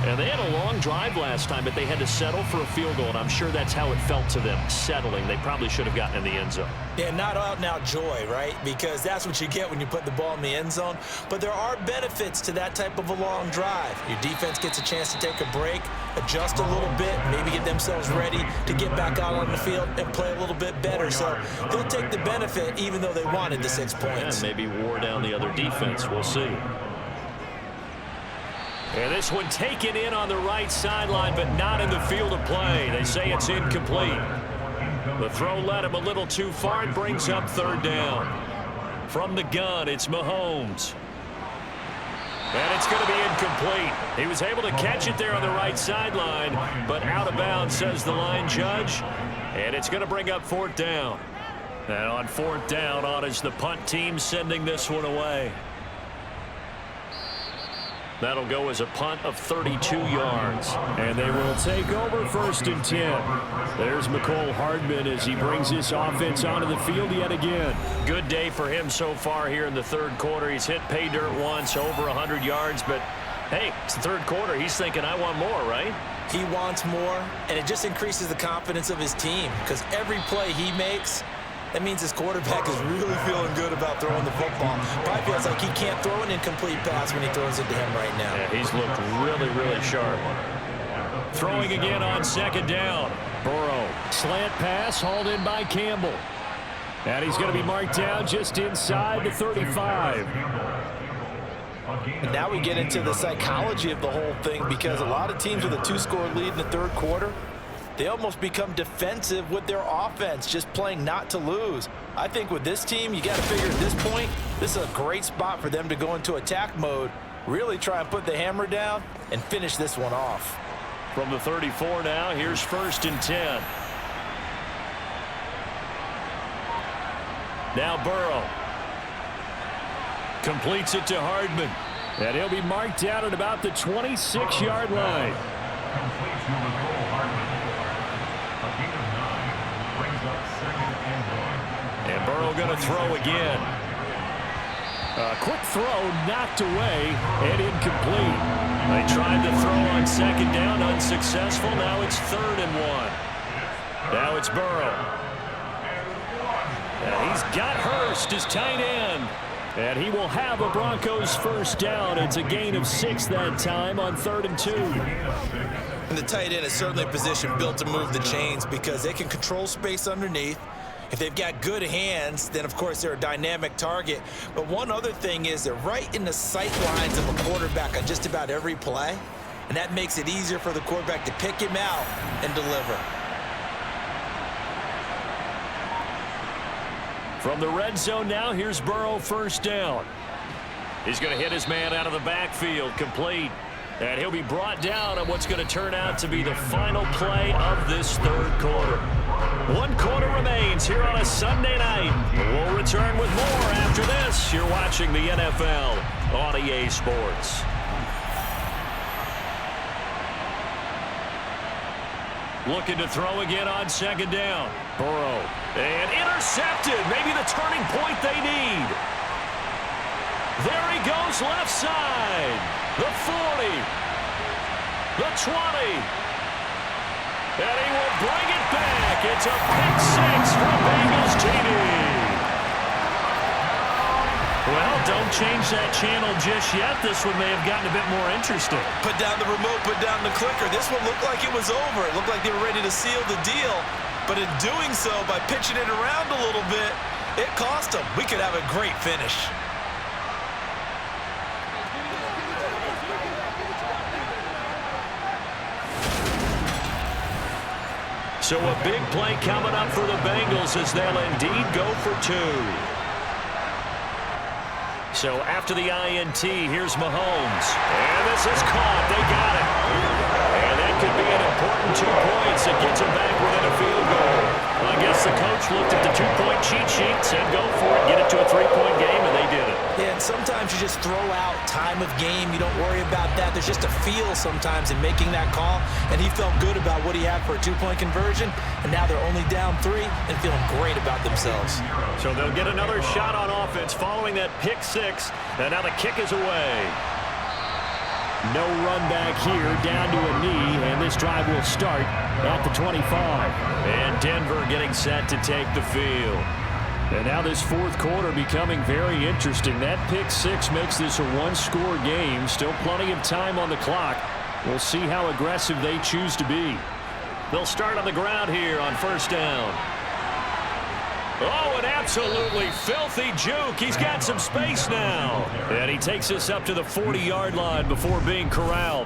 And they had a long drive last time, but they had to settle for a field goal, and I'm sure that's how it felt to them, settling. They probably should have gotten in the end zone. Yeah, not out-and-out joy, right? Because that's what you get when you put the ball in the end zone. But there are benefits to that type of a long drive. Your defense gets a chance to take a break, adjust a little bit, maybe get themselves ready to get back out on the field and play a little bit better. So they'll take the benefit even though they wanted the 6 points. Yeah, maybe wore down the other defense. We'll see. And this one taken in on the right sideline, but not in the field of play. They say it's incomplete. The throw led him a little too far and brings up 3rd down. From the gun, it's Mahomes. And it's going to be incomplete. He was able to catch it there on the right sideline, but out of bounds, says the line judge. And it's going to bring up 4th down. And on 4th down, on is the punt team sending this one away. That'll go as a punt of 32 yards. And they will take over 1st and 10. There's McCole Hardman as he brings this offense onto the field yet again. Good day for him so far here in the 3rd quarter. He's hit pay dirt once, over 100 yards. But, hey, it's the 3rd quarter. He's thinking, I want more, right? He wants more, and it just increases the confidence of his team because every play he makes, that means his quarterback is really feeling good about throwing the football. Probably feels like he can't throw an incomplete pass when he throws it to him right now. Yeah, he's looked really, really sharp. Throwing again on 2nd down. Burrow. Slant pass hauled in by Campbell. And he's going to be marked down just inside the 35. And now we get into the psychology of the whole thing because a lot of teams with a 2-score lead in the 3rd quarter, they almost become defensive with their offense, just playing not to lose. I think with this team, you got to figure at this point, this is a great spot for them to go into attack mode, really try and put the hammer down and finish this one off. From the 34 now, here's 1st and 10. Now Burrow. Completes it to Hardman. And he'll be marked down at about the 26-yard line. Complete to Nicole Hardman. A gain of 9 brings up 2nd and 1. And Burrow going to throw again. A quick throw knocked away and incomplete. They tried to throw on 2nd down, unsuccessful. Now it's 3rd and 1. Now it's Burrow. And he's got Hurst as tight end. And he will have a Broncos 1st down. It's a gain of 6 that time on 3rd and 2. And the tight end is certainly a position built to move the chains because they can control space underneath. If they've got good hands, then of course they're a dynamic target. But one other thing is they're right in the sight lines of a quarterback on just about every play. And that makes it easier for the quarterback to pick him out and deliver. From the red zone now, here's Burrow 1st down. He's going to hit his man out of the backfield, complete. And he'll be brought down on what's going to turn out to be the final play of this 3rd quarter. 1 quarter remains here on a Sunday night. We'll return with more after this. You're watching the NFL on EA Sports. Looking to throw again on 2nd down. Burrow. And intercepted. Maybe the turning point they need. There he goes left side. The 40. The 20. And he will bring it back. It's a pick 6 from Bengals TD. Well, don't change that channel just yet. This one may have gotten a bit more interesting. Put down the remote, put down the clicker. This one looked like it was over. It looked like they were ready to seal the deal. But in doing so, by pitching it around a little bit, it cost them. We could have a great finish. So a big play coming up for the Bengals as they'll indeed go for 2. So after the INT, here's Mahomes. And this is caught. They got it. And that could be an important 2 points that gets them back within a field goal. Well, I guess the coach looked at the 2-point cheat sheet, said go for it, get it to a 3-point game, and they did it. Yeah, and sometimes you just throw out time of game. You don't worry about that. There's just a feel sometimes in making that call, and he felt good about what he had for a 2-point conversion, and now they're only down 3 and feeling great about themselves. So they'll get another shot on offense following that pick 6, and now the kick is away. No run back here, down to a knee, and this drive will start at the 25. And Denver getting set to take the field. And now this 4th quarter becoming very interesting. That pick 6 makes this a 1-score game. Still plenty of time on the clock. We'll see how aggressive they choose to be. They'll start on the ground here on 1st down. Oh, an absolutely filthy juke. He's got some space now. And he takes us up to the 40-yard line before being corralled.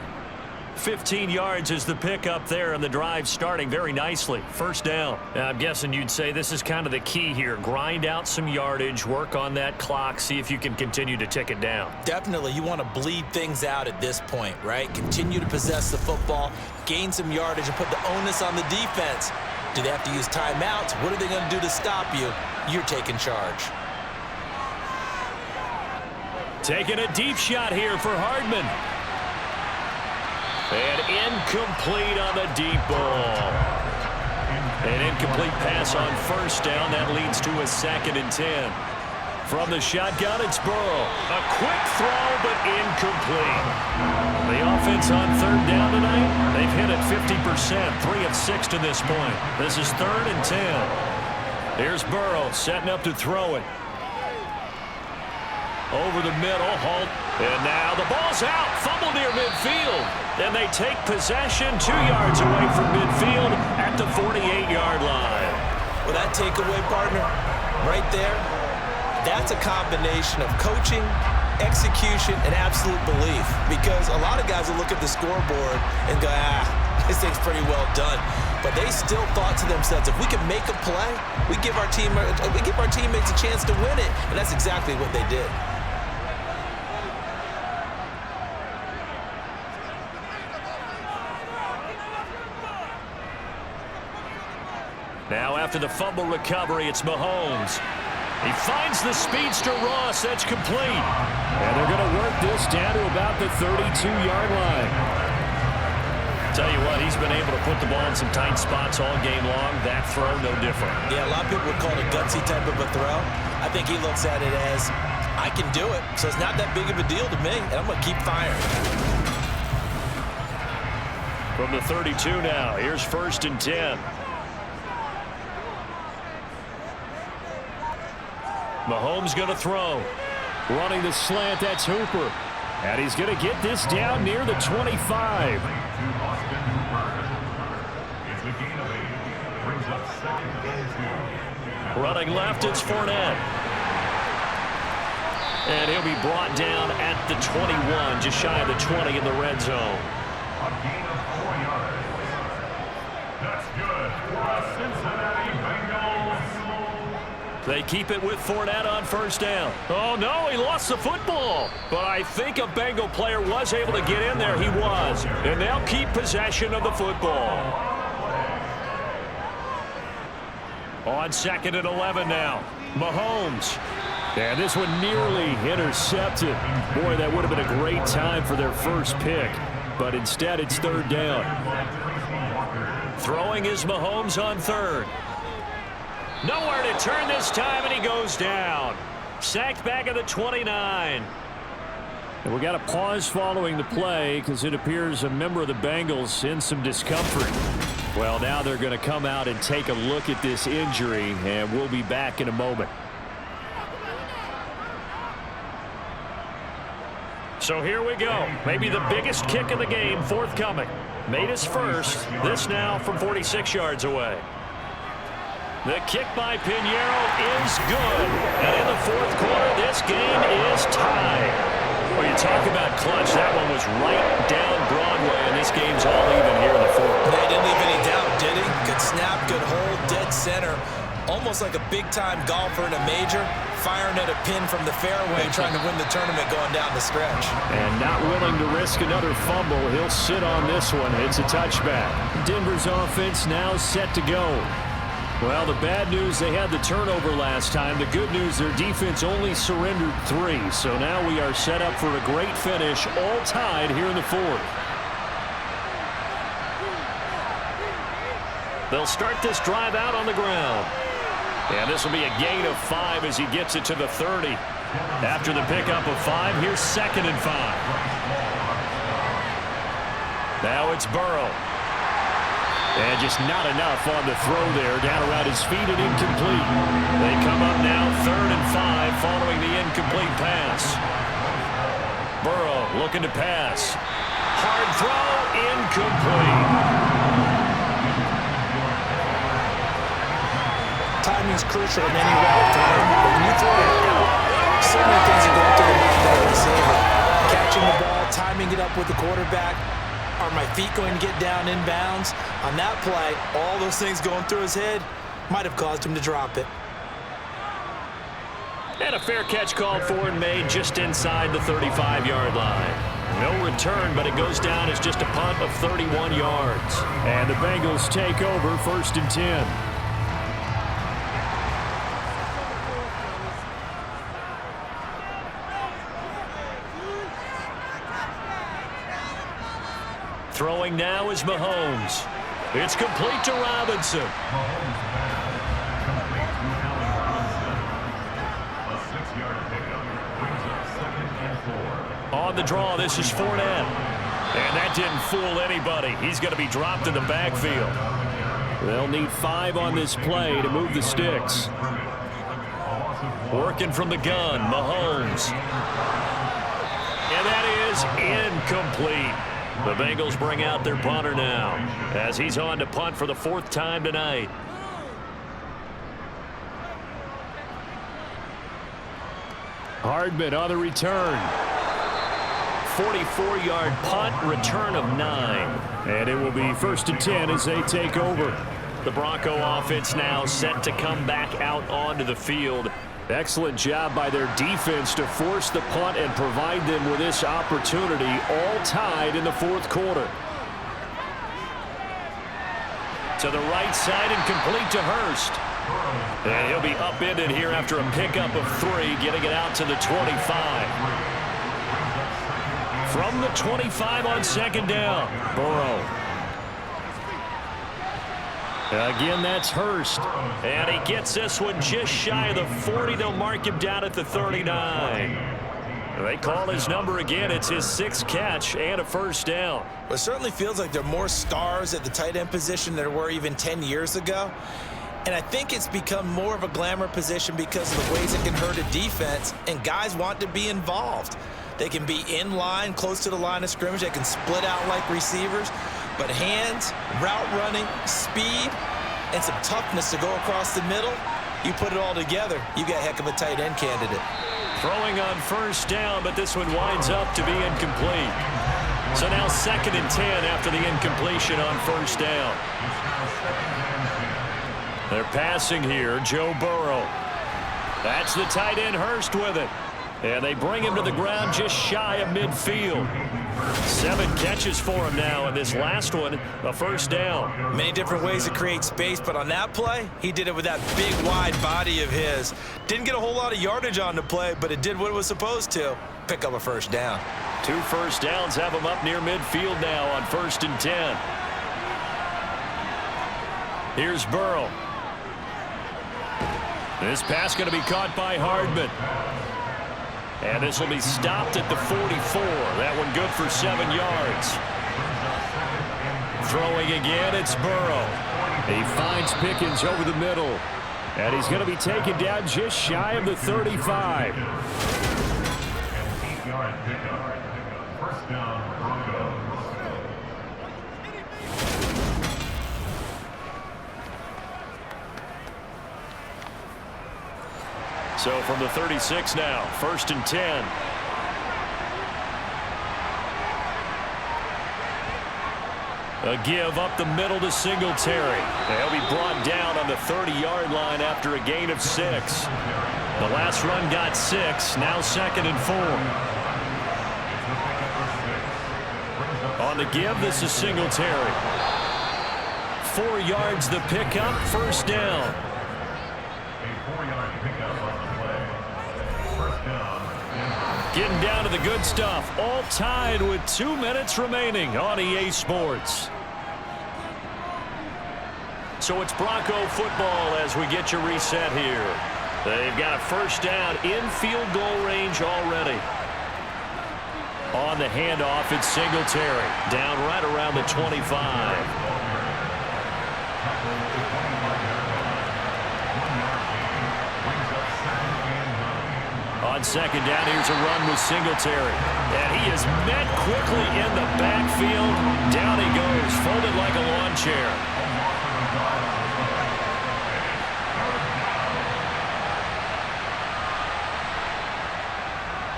15 yards is the pickup there, and the drive starting very nicely. 1st down. Now, I'm guessing you'd say this is kind of the key here. Grind out some yardage, work on that clock, see if you can continue to tick it down. Definitely, you want to bleed things out at this point, right? Continue to possess the football, gain some yardage, and put the onus on the defense. Do they have to use timeouts? What are they going to do to stop you? You're taking charge. Taking a deep shot here for Hardman. And incomplete on the deep ball. An incomplete pass on 1st down. That leads to a 2nd and 10. From the shotgun, it's Burrow. A quick throw, but incomplete. The offense on 3rd down tonight, they've hit it 50%, 3 of 6 to this point. This is 3rd and 10. Here's Burrow setting up to throw it. Over the middle, halt. And now the ball's out. Fumble near midfield. And they take possession 2 yards away from midfield at the 48-yard line. Well, that takeaway, partner, right there, that's a combination of coaching, execution, and absolute belief. Because a lot of guys will look at the scoreboard and go, this thing's pretty well done. but they still thought to themselves, if we can make a play, we give our teammates a chance to win it, and that's exactly what they did. Now after the fumble recovery, it's Mahomes. He finds the speedster Ross. That's complete. And they're going to work this down to about the 32-yard line. Tell you what, he's been able to put the ball in some tight spots all game long. That throw, no different. Yeah, a lot of people would call it a gutsy type of a throw. I think he looks at it as, I can do it, so it's not that big of a deal to me, and I'm going to keep firing. From the 32 now, here's 1st and 10. Mahomes going to throw. Running the slant, that's Hooper. And he's going to get this down near the 25. Running left, it's Fournette. And he'll be brought down at the 21, just shy of the 20 in the red zone. A gain of 4 yards. That's good for the Cincinnati Bengals. They keep it with Fournette on 1st down. Oh, no, he lost the football. But I think a Bengal player was able to get in there. He was. And they'll keep possession of the football. On 2nd and 11 now. Mahomes. And this one nearly intercepted. Boy, that would have been a great time for their first pick. But instead, it's 3rd down. Throwing is Mahomes on 3rd. Nowhere to turn this time, and he goes down. Sacked back at the 29. And we got a pause following the play because it appears a member of the Bengals in some discomfort. Well, now they're going to come out and take a look at this injury, and we'll be back in a moment. So here we go. Maybe the biggest kick of the game forthcoming. Made his first. This now from 46 yards away. The kick by Pinheiro is good. And in the 4th quarter, this game is tied. Well, you talk about clutch. That one was right down Broadway, and this game's all even here in the 4th. They didn't leave any doubt, did he? Good snap, good hold, dead center. Almost like a big-time golfer in a major, firing at a pin from the fairway, trying to win the tournament going down the stretch. And not willing to risk another fumble. He'll sit on this one. It's a touchback. Denver's offense now set to go. Well, the bad news, they had the turnover last time. The good news, their defense only surrendered 3. So now we are set up for a great finish, all tied here in the 4th. They'll start this drive out on the ground. And this will be a gain of 5 as he gets it to the 30. After the pickup of 5, here's 2nd and 5. Now it's Burrow. And just not enough on the throw there. Down around his feet and incomplete. They come up now 3rd and 5 following the incomplete pass. Burrow looking to pass. Hard throw, incomplete. Timing's crucial in any route time. When you throw it out, so many things are going through the mind of the receiver. Catching the ball, timing it up with the quarterback. Are my feet going to get down in bounds? On that play, all those things going through his head might have caused him to drop it. And a fair catch called for and made just inside the 35-yard line. No return, but it goes down as just a punt of 31 yards. And the Bengals take over 1st and 10. Throwing now is Mahomes. It's complete to Robinson. On the draw, this is Fournette. And that didn't fool anybody. He's going to be dropped in the backfield. They'll need 5 on this play to move the sticks. Working from the gun, Mahomes. And that is incomplete. The Bengals bring out their punter now as he's on to punt for the 4th time tonight. Hardman on the return. 44-yard punt, return of 9. And it will be 1st and 10 as they take over. The Bronco offense now set to come back out onto the field. Excellent job by their defense to force the punt and provide them with this opportunity, all tied in the 4th quarter. To the right side and complete to Hurst. And he'll be upended here after a pickup of 3, getting it out to the 25. From the 25 on 2nd down, Burrow. Again, that's Hurst. And he gets this one just shy of the 40. They'll mark him down at the 39. They call his number again. It's his 6th catch and a 1st down. Well, it certainly feels like there are more stars at the tight end position than there were even 10 years ago. And I think it's become more of a glamour position because of the ways it can hurt a defense, and guys want to be involved. They can be in line, close to the line of scrimmage. They can split out like receivers. But hands, route running, speed, and some toughness to go across the middle, you put it all together, you got a heck of a tight end candidate. Throwing on 1st down, but this one winds up to be incomplete. So now 2nd and 10 after the incompletion on 1st down. They're passing here, Joe Burrow. That's the tight end Hurst with it. And they bring him to the ground just shy of midfield. 7 catches for him now, and this last one, a 1st down. Many different ways to create space, but on that play, he did it with that big, wide body of his. Didn't get a whole lot of yardage on the play, but it did what it was supposed to. Pick up a 1st down. 2 1st downs have him up near midfield now on 1st and 10. Here's Burrow. This pass going to be caught by Hardman. And this will be stopped at the 44. That one good for 7 yards. Throwing again, it's Burrow. He finds Pickens over the middle. And he's going to be taken down just shy of the 35. 8-yard pickup. 1st down, Broncos. So from the 36 now, 1st and 10. A give up the middle to Singletary. They'll be brought down on the 30-yard line after a gain of 6. The last run got 6, now 2nd and 4. On the give, this is Singletary. 4 yards the pickup, 1st down. Getting down to the good stuff. All tied with 2 minutes remaining on EA Sports. So it's Bronco football as we get you reset here. They've got a 1st down in field goal range already. On the handoff, it's Singletary. Down right around the 25. On 2nd down, here's a run with Singletary. And he is met quickly in the backfield. Down he goes, folded like a lawn chair.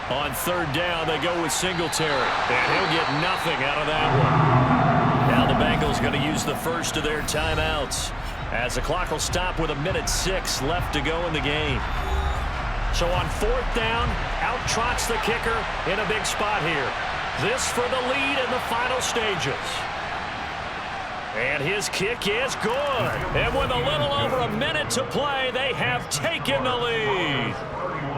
On 3rd down, they go with Singletary. And he'll get nothing out of that one. Now the Bengals going to use the first of their timeouts, as the clock will stop with 1:06 left to go in the game. So on 4th down, out trots the kicker in a big spot here. This for the lead in the final stages. And his kick is good. And with a little over a minute to play, they have taken the lead.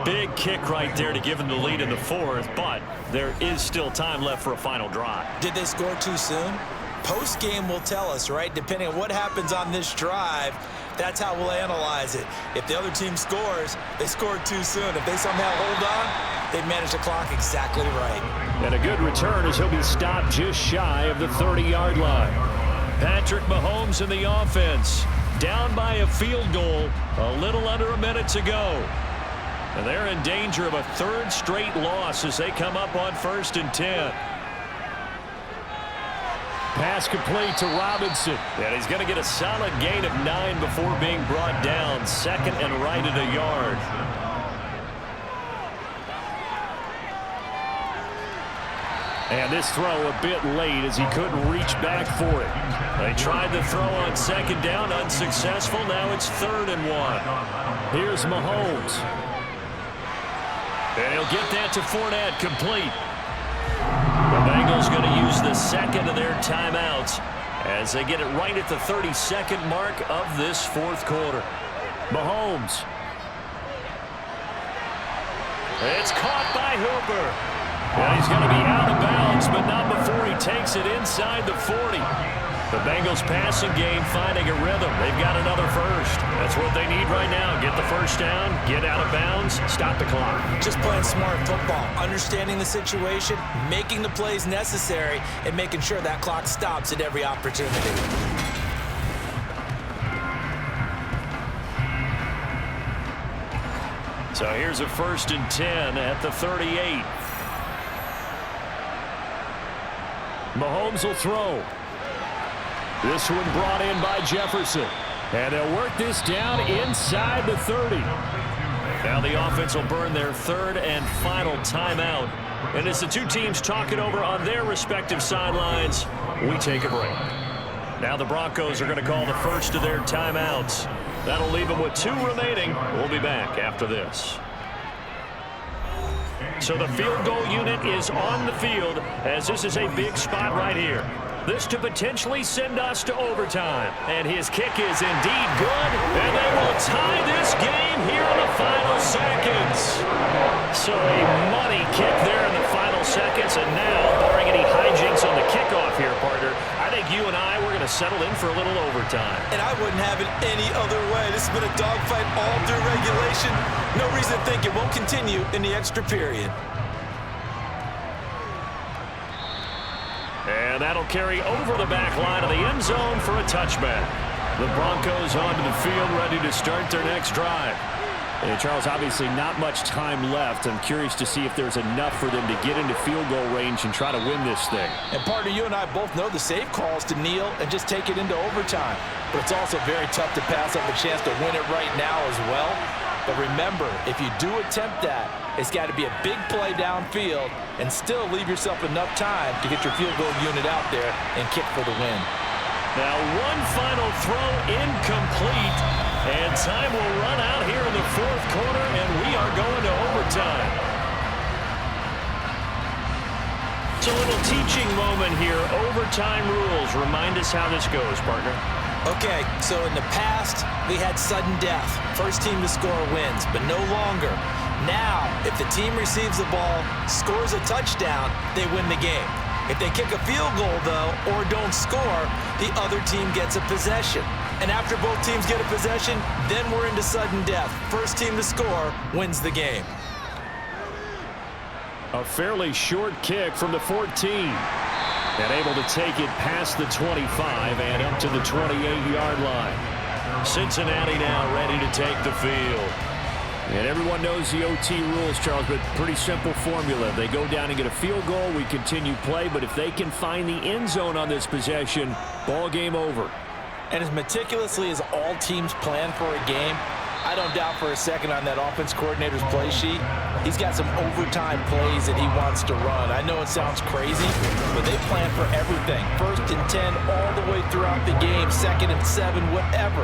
Big kick right there to give them the lead in the 4th, but there is still time left for a final drive. Did they score too soon? Post-game will tell us, right? Depending on what happens on this drive, that's how we'll analyze it. If the other team scores, they scored too soon. If they somehow hold on, they've managed the clock exactly right. And a good return as he'll be stopped just shy of the 30-yard line. Patrick Mahomes in the offense, down by a field goal, a little under a minute to go. And they're in danger of a 3rd straight loss as they come up on 1st and 10. Pass complete to Robinson. And he's going to get a solid gain of 9 before being brought down. 2nd and right at a yard. And this throw a bit late as he couldn't reach back for it. They tried the throw on second down, unsuccessful. Now it's 3rd and 1. Here's Mahomes. And he'll get that to Fournette, complete. The Bengals going to use the second of their timeouts as they get it right at the 32nd mark of this 4th quarter. Mahomes. It's caught by Hooper. And he's going to be out of bounds, but not before he takes it inside the 40. The Bengals passing game finding a rhythm. They've got another first. That's what they need right now. Get the first down, get out of bounds, stop the clock. Just playing smart football, understanding the situation, making the plays necessary, and making sure that clock stops at every opportunity. So here's a 1st and 10 at the 38. Mahomes will throw. This one brought in by Jefferson. And they'll work this down inside the 30. Now the offense will burn their 3rd and final timeout. And as the two teams talk it over on their respective sidelines, we take a break. Now the Broncos are going to call the first of their timeouts. That'll leave them with 2 remaining. We'll be back after this. So the field goal unit is on the field as this is a big spot right here. This to potentially send us to overtime. And his kick is indeed good. And they will tie this game here in the final seconds. So a money kick there in the final seconds. And now, barring any hijinks on the kickoff here, partner, I think you and I, we're going to settle in for a little overtime. And I wouldn't have it any other way. This has been a dogfight all through regulation. No reason to think it won't continue in the extra period. And that'll carry over the back line of the end zone for a touchback. The Broncos onto the field, ready to start their next drive. And Charles, obviously not much time left. I'm curious to see if there's enough for them to get into field goal range and try to win this thing. And partner, you and I both know the safe calls to kneel and just take it into overtime. But it's also very tough to pass up a chance to win it right now as well. But remember, if you do attempt that, it's got to be a big play downfield and still leave yourself enough time to get your field goal unit out there and kick for the win. Now one final throw incomplete, and time will run out here in the 4th quarter, and we are going to overtime. So a little teaching moment here. Overtime rules. Remind us how this goes, partner. Okay, so in the past, we had sudden death. First team to score wins, but no longer. Now, if the team receives the ball, scores a touchdown, they win the game. If they kick a field goal, though, or don't score, the other team gets a possession. And after both teams get a possession, then we're into sudden death. First team to score wins the game. A fairly short kick from the 14. And able to take it past the 25 and up to the 28-yard line. Cincinnati now ready to take the field. And everyone knows the OT rules, Charles, but pretty simple formula. They go down and get a field goal, we continue play, but if they can find the end zone on this possession, ball game over. And as meticulously as all teams plan for a game, I don't doubt for a second on that offense coordinator's play sheet, he's got some overtime plays that he wants to run. I know it sounds crazy, but they plan for everything. 1st and 10 all the way throughout the game, 2nd and 7, whatever.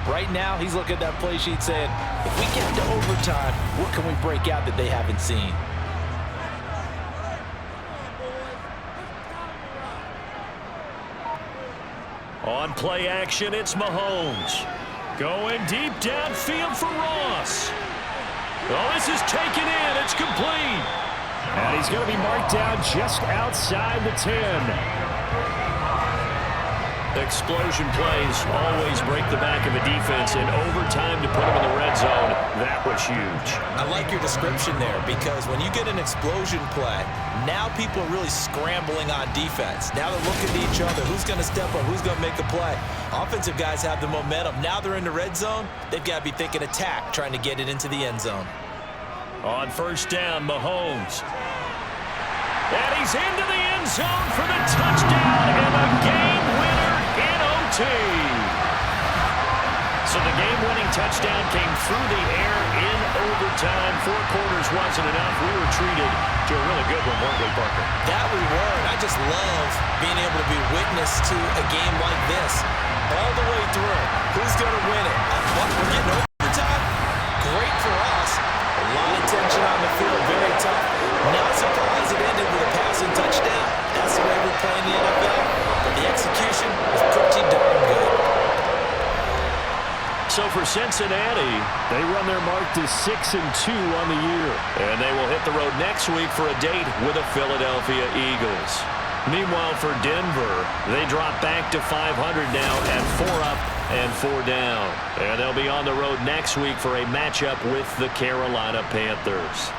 Right now, he's looking at that play sheet saying, if we get to overtime, what can we break out that they haven't seen? On play action, it's Mahomes. Going deep downfield for Ross. Oh, this is taken in. It's complete. And he's going to be marked down just outside the 10. Explosion plays always break the back of a defense, and overtime to put them in the red zone, that was huge. I like your description there, because when you get an explosion play, now people are really scrambling on defense. Now they're looking to each other. Who's going to step up? Who's going to make a play? Offensive guys have the momentum. Now they're in the red zone. They've got to be thinking attack, trying to get it into the end zone. On 1st down, Mahomes. And he's into the end zone for the touchdown and the game winner in OT. So the game-winning touchdown came through the air in overtime. 4 quarters wasn't enough. We were treated to a really good one, weren't we, Parker? That we were, and I just love being able to be witness to a game like this. All the way through. Who's going to win it? What, we're getting overtime? Great for us. A lot of tension on the field, very tough. Not surprised it ended with a passing touchdown. That's the way we play in the NFL. But the execution was pretty darn good. So for Cincinnati, they run their mark to 6-2 on the year. And they will hit the road next week for a date with the Philadelphia Eagles. Meanwhile, for Denver, they drop back to 500 now at 4 up and 4 down. And they'll be on the road next week for a matchup with the Carolina Panthers.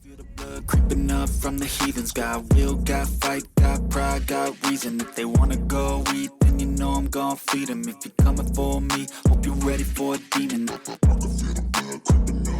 Feel the blood creeping up from the heathens. Got will, got fight, got pride, got reason. If they wanna go eat, then you know I'm gon' feed them. If you're coming for me, hope you're ready for a demon. I can feel the blood creeping up.